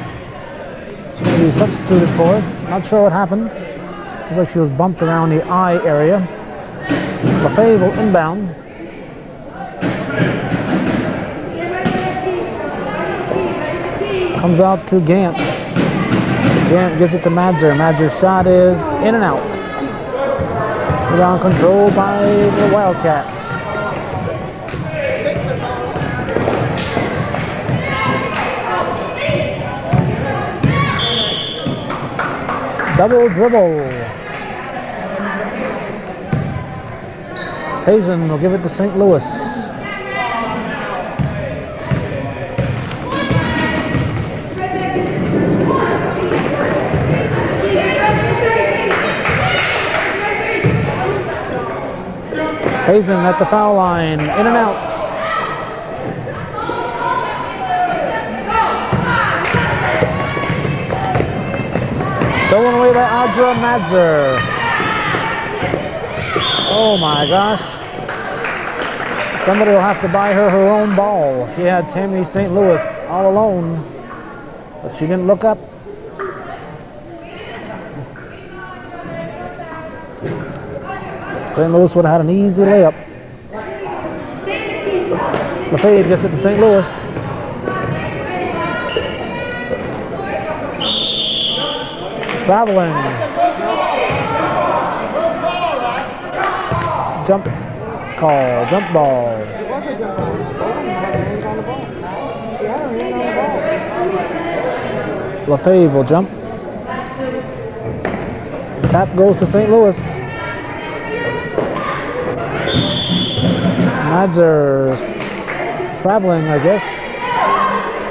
going to be substituted for. Not sure what happened. Looks like she was bumped around the eye area. Lefebvre will inbound. Comes out to Gant. Gant gives it to Madzer. Madzer's shot is in and out. Rebound controlled by the Wildcats. Double dribble. Hazen will give it to St. Louis. Hazen at the foul line, in and out. Stolen away by Audra Madzer. Oh my gosh. Somebody will have to buy her own ball. She had Tammy St. Louis all alone, but she didn't look up. St. Louis would have had an easy layup. Lefebvre gets it to St. Louis. Traveling. Jump call, jump ball. Lefebvre will jump. Tap goes to St. Louis. Madzer traveling, I guess.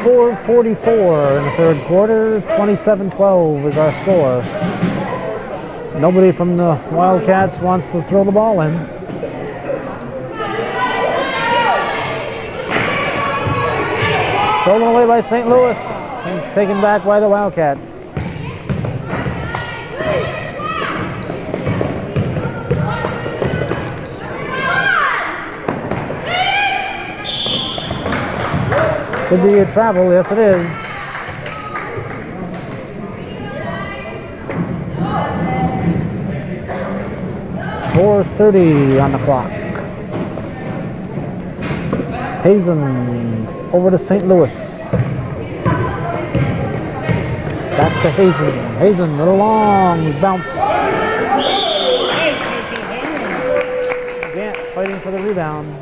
4:44 in the third quarter. 27-12 is our score. Nobody from the Wildcats wants to throw the ball in. Stolen away by St. Louis and taken back by the Wildcats. Could be a travel, yes it is. .4:30 on the clock. Hazen over to St. Louis. Back to Hazen. Hazen with a long bounce. Gant fighting for the rebound.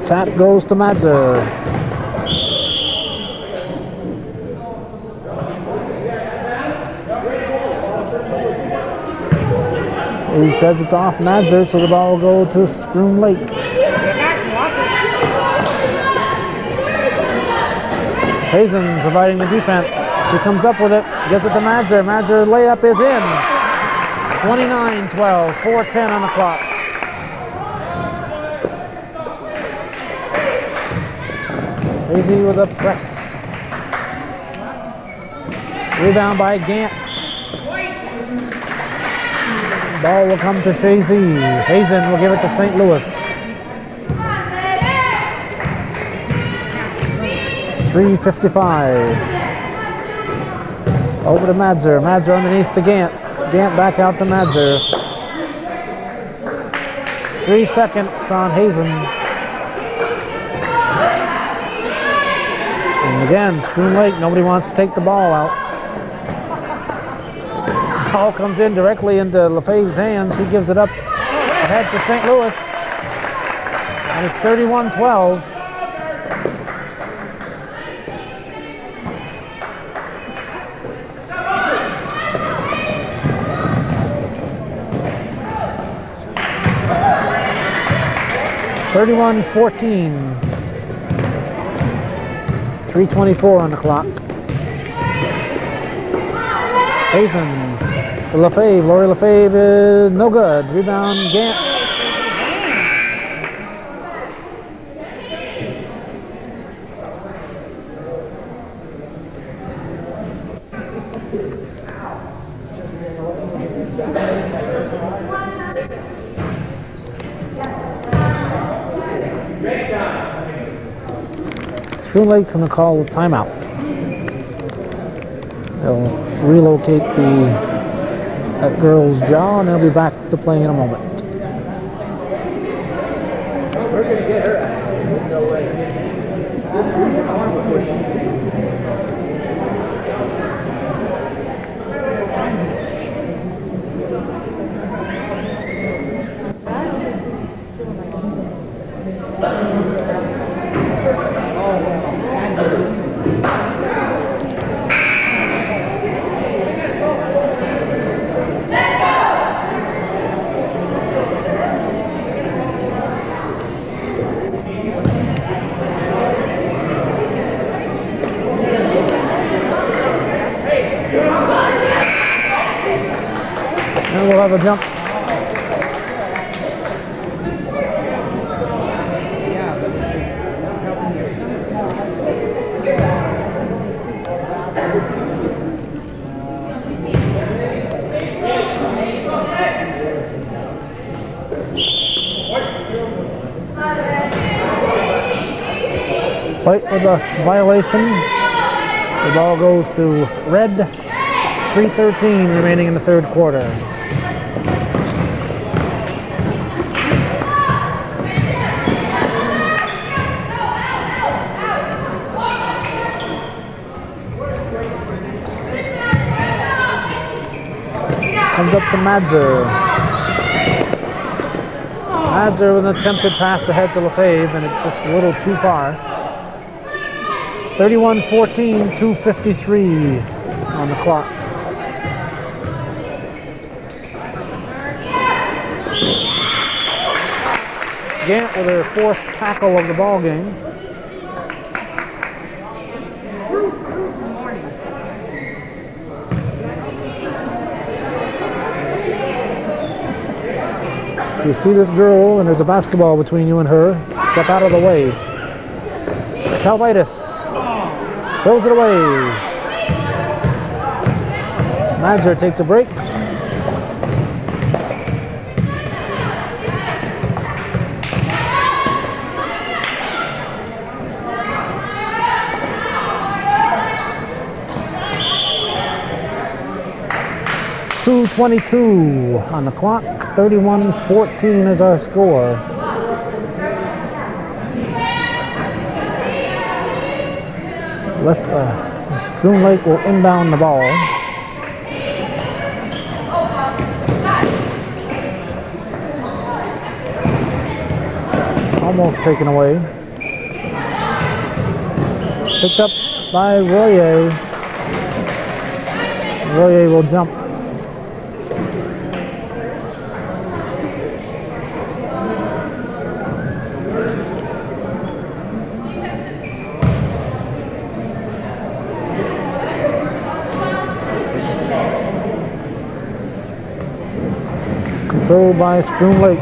Tap goes to Madzer. He says it's off Madzer, so the ball will go to Schroon Lake. Hazen providing the defense. She comes up with it, gets it to Madzer. Madzer layup is in. 29-12, 4:10 on the clock. Chazy with a press. Rebound by Gant. Ball will come to Chazy. Hazen will give it to St. Louis. 3:55. Over to Madzer. Madzer underneath to Gant. Gant back out to Madzer. 3 seconds on Hazen. And again, Schroon Lake, nobody wants to take the ball out. Ball comes in directly into Lefebvre's hands. He gives it up ahead to St. Louis. And it's 31-12. (31-14). 3:24 on the clock. Hazen to Lefebvre. Lori Lefebvre is no good. Rebound, Gant. Schroon Lake's going to call the timeout. They'll relocate that girl's jaw and they'll be back to playing in a moment. We're going to get her out. No way. And we'll have a jump. White with a violation. The ball goes to red. 3:13 remaining in the third quarter. Comes up to Madzer. Madzer with an attempted pass ahead to Lefebvre, and it's just a little too far. 31-14, 2:53 on the clock. Gant with her fourth tackle of the ball game. You see this girl, and there's a basketball between you and her. Step out of the way. Calvitis throws it away. Madzer takes a break. .22 on the clock. 31-14 is our score. Schroon Lake will inbound the ball. Almost taken away. Picked up by Royer. Royer will jump. Controlled by Schroon Lake.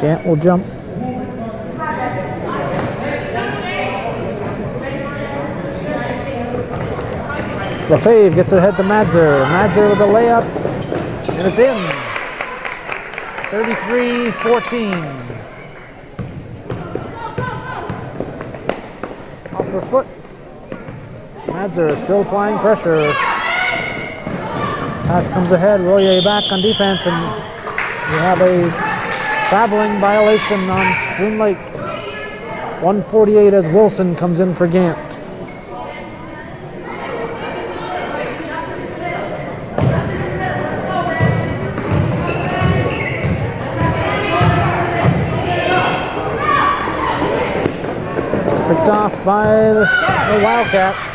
Gant will jump. Lefebvre gets ahead to Madzer. Madzer with a layup, and it's in. 33-14. Off her foot. Madzer still applying pressure. Pass comes ahead. Royer back on defense, and we have a traveling violation on Schroon Lake. 1:48 as Wilson comes in for Gant. Picked off by the Wildcats.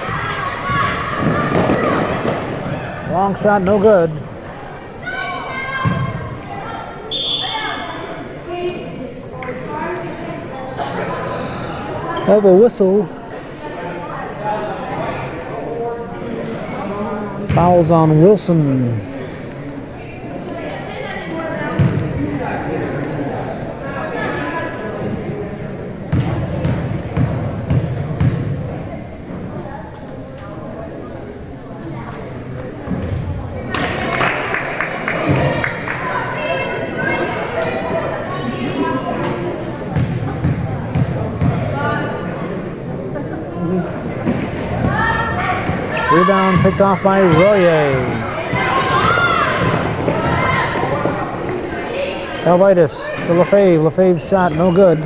Long shot, no good. Have a whistle. Fouls on Wilson. Rebound picked off by Royer. Calvitis to Lefebvre. Lefebvre's shot no good.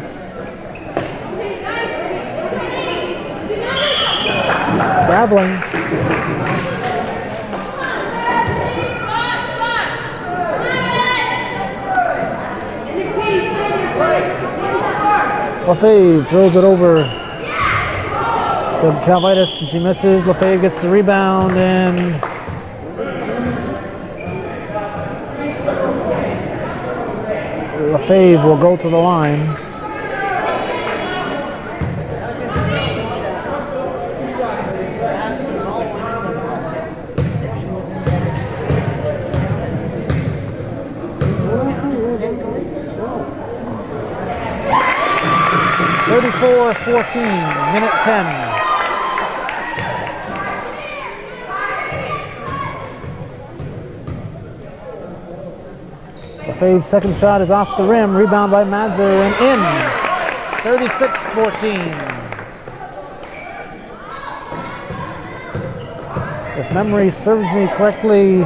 Traveling. Lefebvre throws it over to Calvitis, and she misses. Lefebvre gets the rebound, and Lefebvre will go to the line. 34-14, minute 10. Lefebvre's second shot is off the rim, rebound by Madzer and in. 36-14. If memory serves me correctly,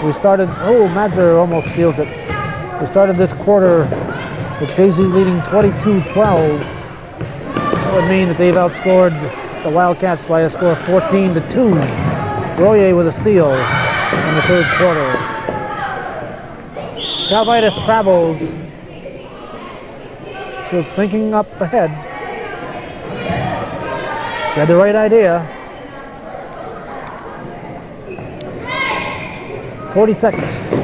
we started, Madzer almost steals it. We started this quarter with Chazy leading 22-12. That would mean that they've outscored the Wildcats by a score of 14-2. Royer with a steal in the third quarter. Calvitis travels. She was thinking up ahead. She had the right idea. 40 seconds.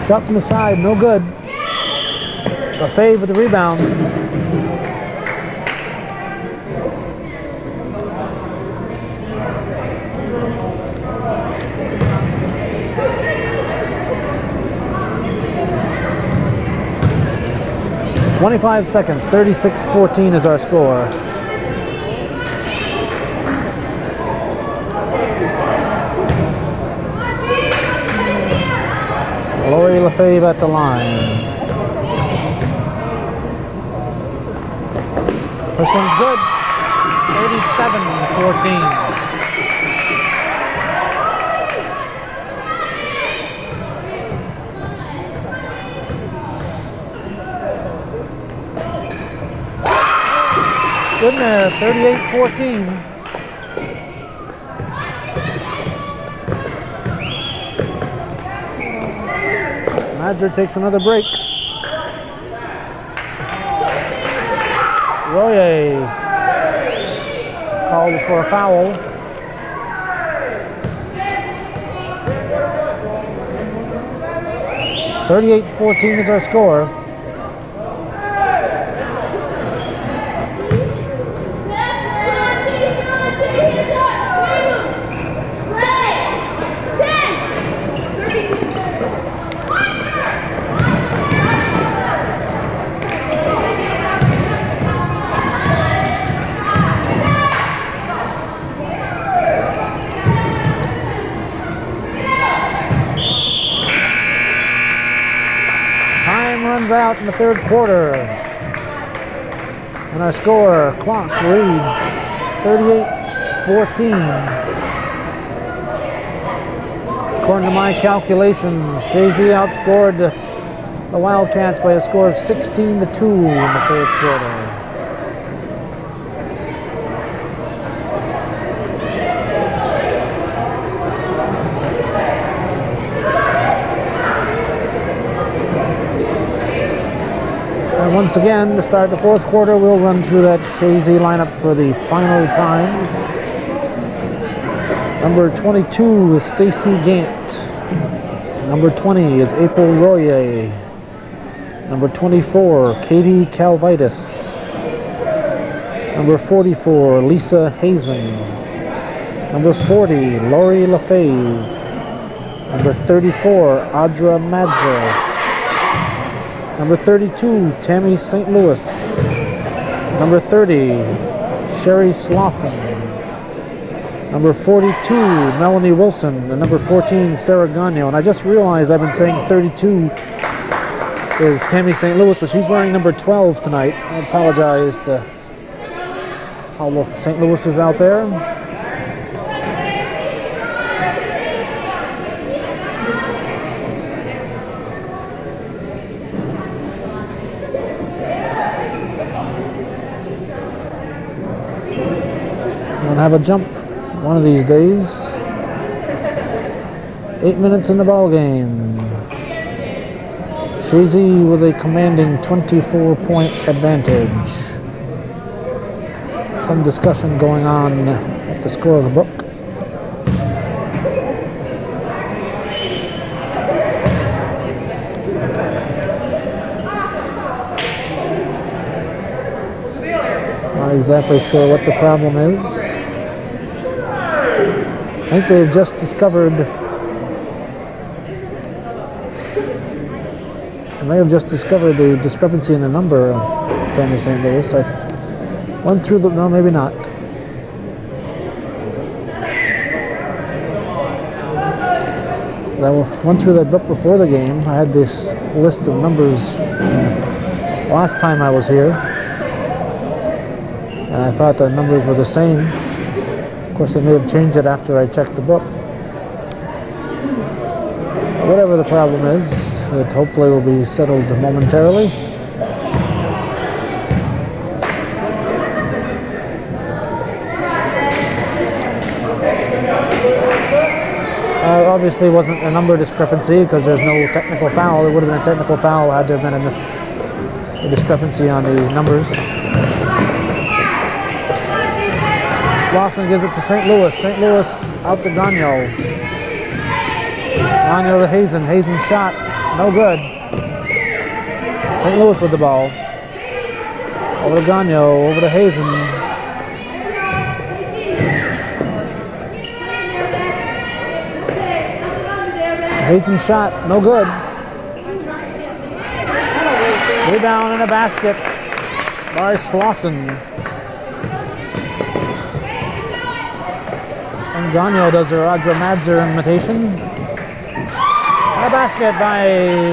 Shot from the side, no good. Lefebvre with the rebound. .25 seconds, 36-14 is our score. Lori Lefebvre at the line. First one's good. 37-14. Good in there, 38-14. Madzer takes another break. Royer called for a foul. .38-14 is our score. Out in the third quarter, and our score clock reads 38-14. According to my calculations, Chazy outscored the Wildcats by a score of 16-2 in the third quarter. Once again, to start the fourth quarter, we'll run through that Chazy lineup for the final time. Number 22 is Stacy Gant. Number 20 is April Royer. Number 24, Katie Calvitis. Number 44, Lisa Hazen. Number 40, Lori Lefebvre. Number 34, Audra Madzer. Number 32, Tammy St. Louis. Number 30, Sherry Slauson. Number 42, Melanie Wilson. And number 14, Sarah Gagnon. And I just realized I've been saying 32 is Tammy St. Louis, but she's wearing number 12 tonight. I apologize to all the St. Louis's out there. Have a jump one of these days. 8 minutes in the ball game. Chazy with a commanding 24-point advantage. Some discussion going on at the score of the book. Not exactly sure what the problem is. I think they've just discovered. I may have just discovered the discrepancy in the number of Family St. Louis. I went through the. No, maybe not. I went through that book before the game. I had this list of numbers last time I was here, and I thought the numbers were the same. Of course, they may have changed it after I checked the book. Whatever the problem is, it hopefully will be settled momentarily. Obviously wasn't a number discrepancy because there's no technical foul. There would have been a technical foul had there been a discrepancy on the numbers. Slauson gives it to St. Louis. St. Louis out to Gagnon. Gagnon to Hazen. Hazen's shot. No good. St. Louis with the ball. Over to Gagnon. Over to Hazen. Hazen's shot, no good. Rebound in a basket by Slauson. And Gagnon does her Roger Madzer imitation. And a basket by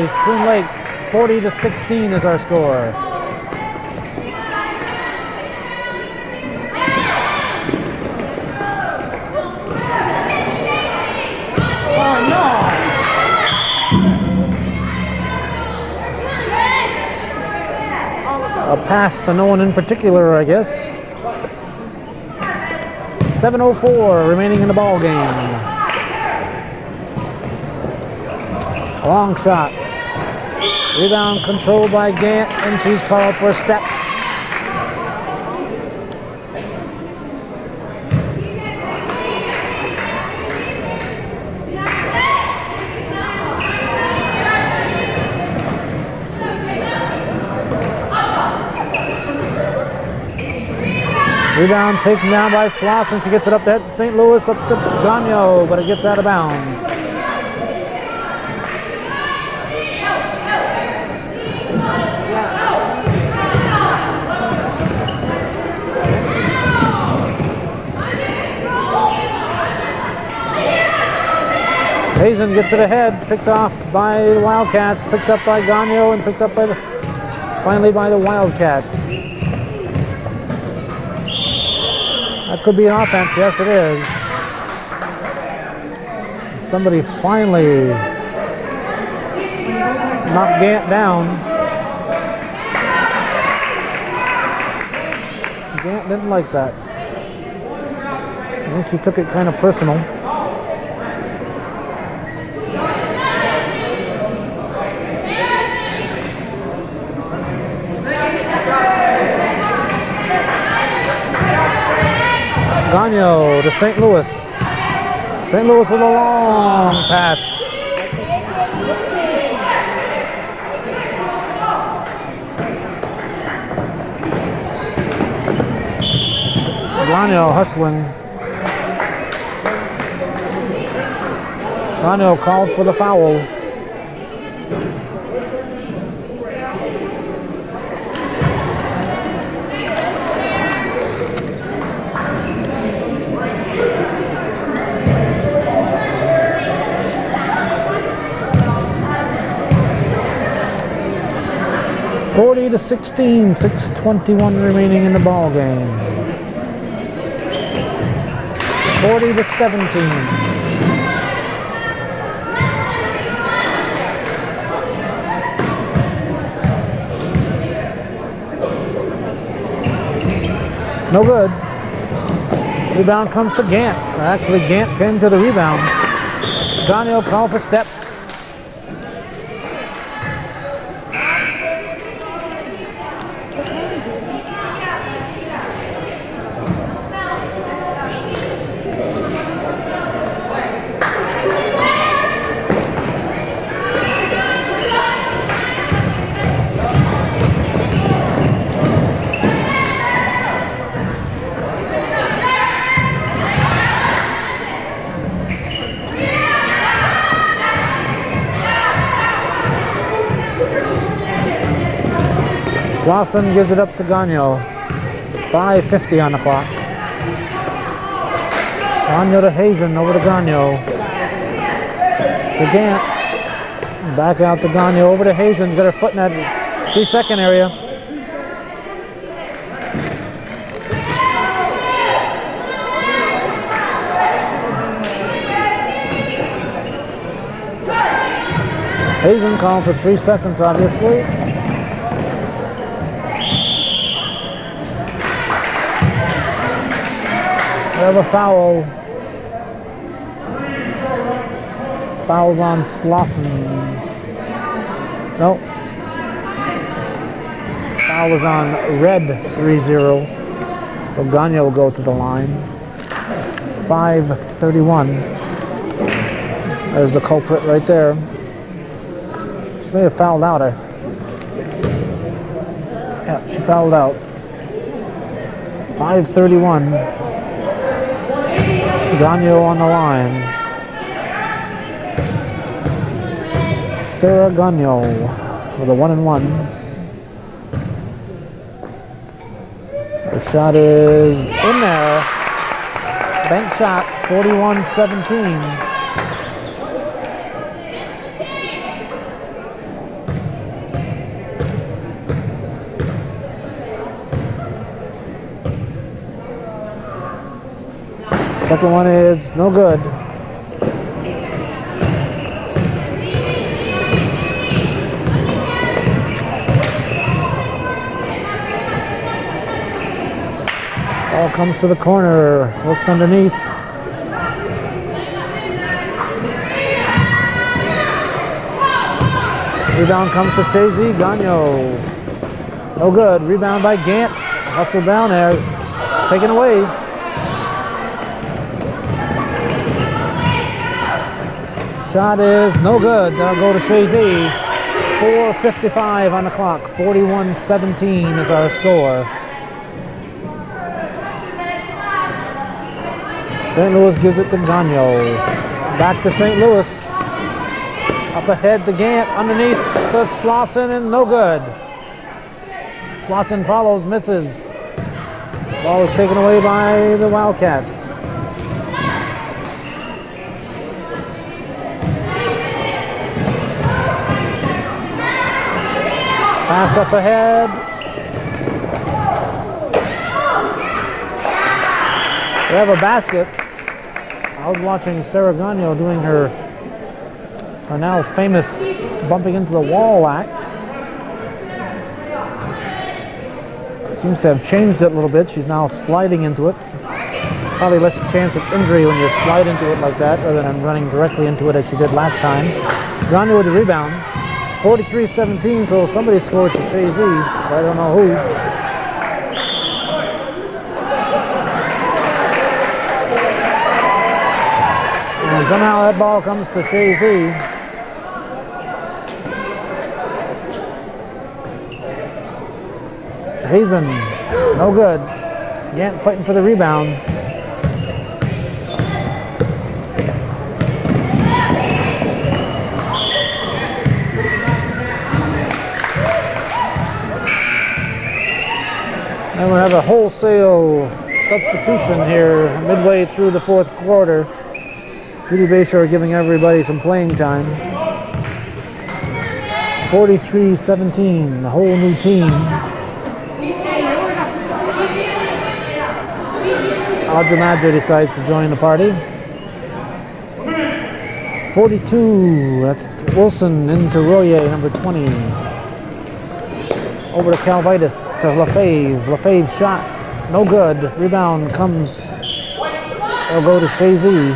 Schroon Lake. 40-16 is our score. A pass to no one in particular, I guess. 7:04 remaining in the ball game. A long shot. Rebound controlled by Gant, and she's called for steps. Rebound taken down by Slauson. She gets it up to St. Louis, up to Gagnon, but it gets out of bounds. Hazen gets it ahead, picked off by the Wildcats, picked up by Gagnon, and picked up by finally by the Wildcats. That could be an offense. Yes, it is. Somebody finally knocked Gant down. Gant didn't like that. I think she took it kind of personal. Gagnon to St. Louis. St. Louis with a long pass. Gagnon hustling. Gagnon called for the foul. To 16, 6:21 remaining in the ball game. 40-17. No good. Rebound comes to Gant. Actually, Gant came to the rebound. Gagnon called for steps. Slauson gives it up to Gagnon. 5:50 on the clock. Gagnon to Hazen, over to Gagnon. To Gant. Back out to Gagnon, over to Hazen. Got her foot in that 3-second area. Hazen calling for 3 seconds, obviously. We have a foul. Foul's on Slauson. Nope. Foul is on Red 3-0. So Gagnon will go to the line. 5:31. There's the culprit right there. She may have fouled out. Yeah, she fouled out. 5:31. Gagnon on the line. Sarah Gagnon with a 1-and-1. The shot is in there. Bank shot, 41-17. Second one is no good. Ball comes to the corner, worked underneath. Rebound comes to Chazy, Gagnon. No good, rebound by Gant. Hustled down there, taken away. Shot is no good, that'll go to Chazy. 4:55 on the clock, 41-17 is our score. St. Louis gives it to Gagnon. Back to St. Louis. Up ahead to Gant, underneath to Slauson, and no good. Slauson follows, misses. Ball is taken away by the Wildcats. Pass up ahead. We have a basket. I was watching Sarah Gagnon doing her now famous bumping into the wall act. Seems to have changed it a little bit. She's now sliding into it. Probably less chance of injury when you slide into it like that rather than running directly into it as she did last time. Gagnon with the rebound. 43-17, so somebody scored for Chazy, but I don't know who. And somehow that ball comes to Chazy. Hazen, no good. Gant fighting for the rebound. And we have a wholesale substitution here midway through the fourth quarter. Judy Bayshore giving everybody some playing time. 43-17, the whole new team. Audra Madger decides to join the party. 42, that's Wilson into Royer, number 20. Over to Calvitis, to Lefebvre. Lefebvre shot, no good. Rebound comes, it'll go to Chazy.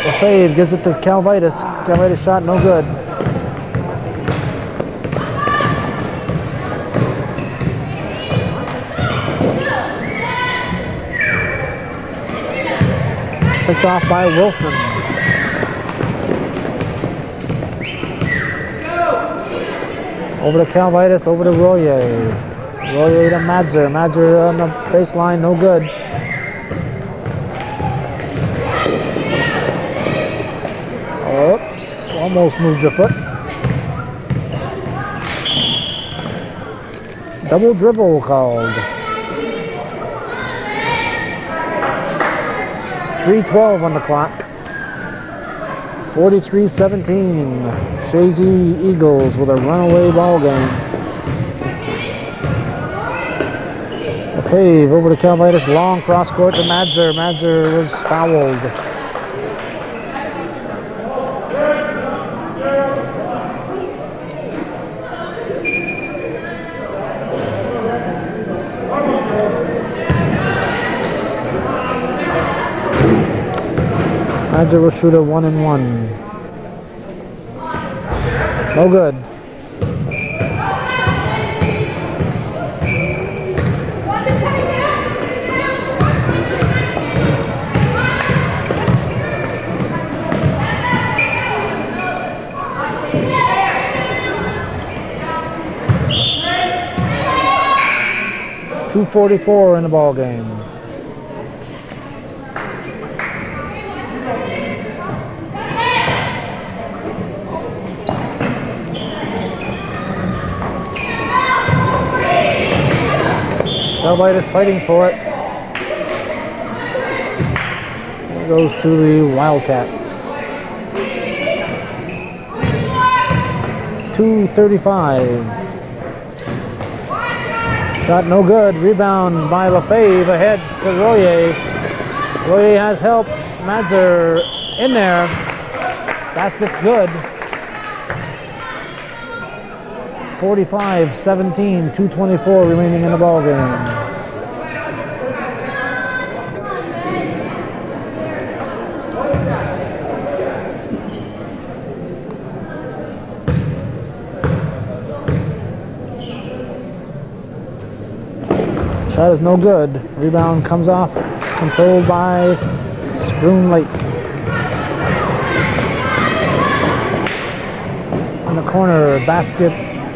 Lefebvre gives it to Calvitis. Calvitis shot, no good. Picked off by Wilson. Over to Calvitis, over to Royer. Royer to Madzer. Madzer on the baseline, no good. Oops, Almost moved your foot. Double dribble called. 3:12 on the clock. 43-17. Chazy Eagles with a runaway ball game. Fave over to Calvitis. Long cross court to Madzer. Madzer was fouled. Madzer will shoot a 1-and-1. No good. .244 in the ball game. Calvitis fighting for it. It goes to the Wildcats. 2:35. Shot no good. Rebound by Lefebvre. Ahead to Royer. Royer has help. Madzer in there. Basket's good. 45-17. 2:24 remaining in the ball game. Shot is no good. Rebound comes off. Controlled by Schroon Lake. In the corner, basket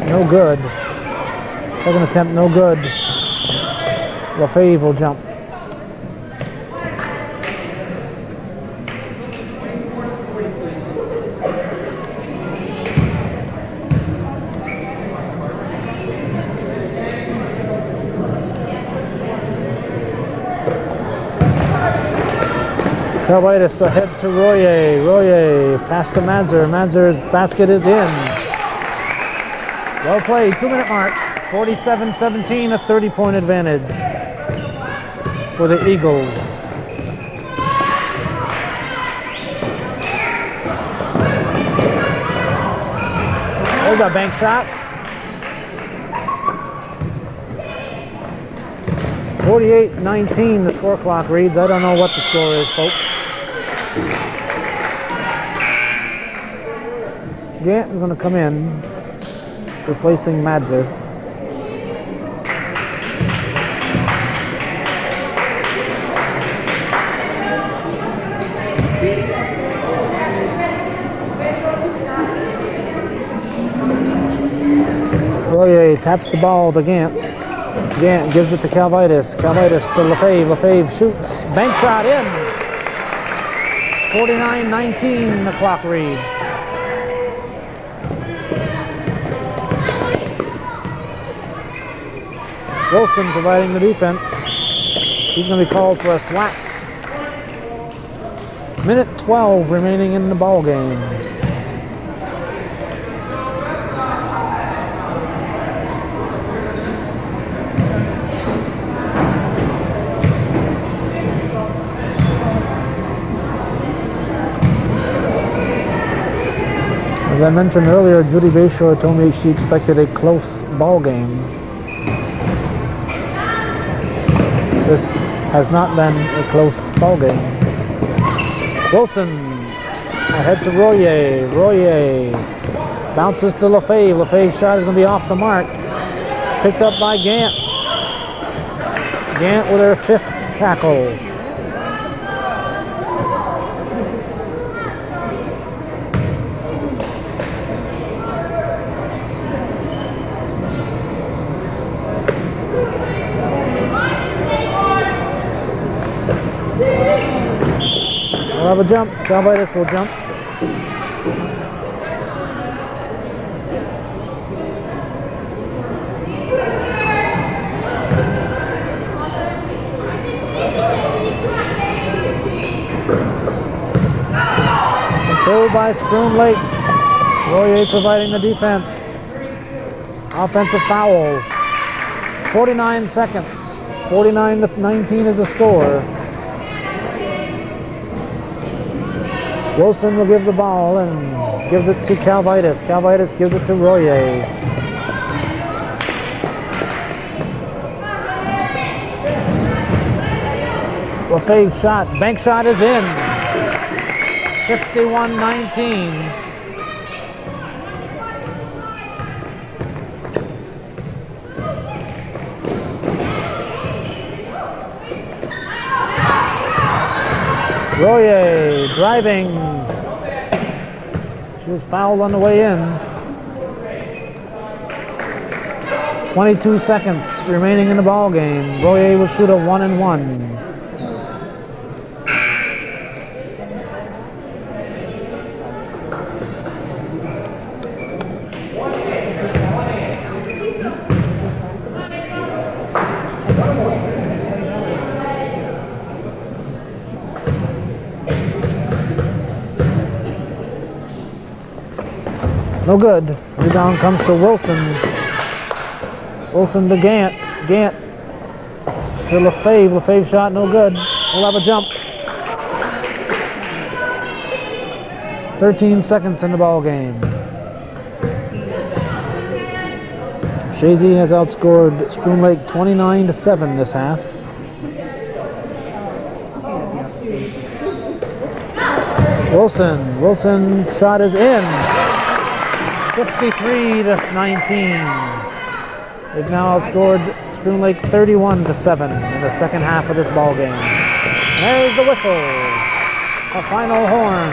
no good. Second attempt no good. Lefebvre will jump. Calvitis ahead to Royer. Royer pass to Madzer. Madzer's basket is in. Well played. 2-minute mark. 47-17, a 30-point advantage for the Eagles. There's a bank shot. 48-19 the score clock reads. I don't know what the score is, folks. Gant is going to come in, replacing Madzer. Royer taps the ball to Gant. Gant gives it to Calvitis. Calvitis to Lefebvre. Lefebvre shoots. Bank shot in. 49-19 the clock reads. Wilson providing the defense. He's going to be called for a slack. Minute 12 remaining in the ball game. As I mentioned earlier, Judy Bayshore told me she expected a close ball game. This has not been a close ball game. Wilson ahead to Royer. Royer bounces to Lefebvre. Lefebvre's shot is going to be off the mark. Picked up by Gant. Gant with her 5th tackle. We'll have a jump. Calvitis will jump. hold by Schroon Lake. Royer providing the defense. Offensive foul. 49 seconds. 49-19 is the score. Wilson will give the ball and gives it to Calvitis. Calvitis gives it to Royer. LaFave's shot, bank shot is in. 51-19. Royer driving. She was fouled on the way in. 22 seconds remaining in the ball game. Royer will shoot a 1-and-1. No good. Rebound comes to Wilson. Wilson to Gant. Gant to LaFave. LaFave shot no good. We'll have a jump. 13 seconds in the ball game. Chazy has outscored Schroon Lake 29-7 this half. Wilson shot is in. 53-19. They've now outscored Schroon Lake 31-7 in the second half of this ball game. And there's the whistle. A final horn.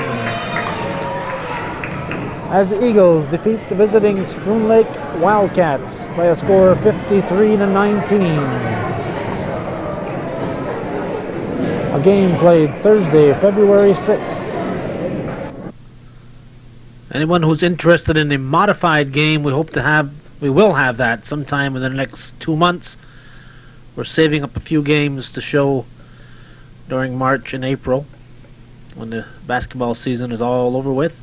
As the Eagles defeat the visiting Schroon Lake Wildcats by a score of 53-19. A game played Thursday, February 6th. Anyone who's interested in a modified game, we will have that sometime in the next 2 months. We're saving up a few games to show during March and April when the basketball season is all over with.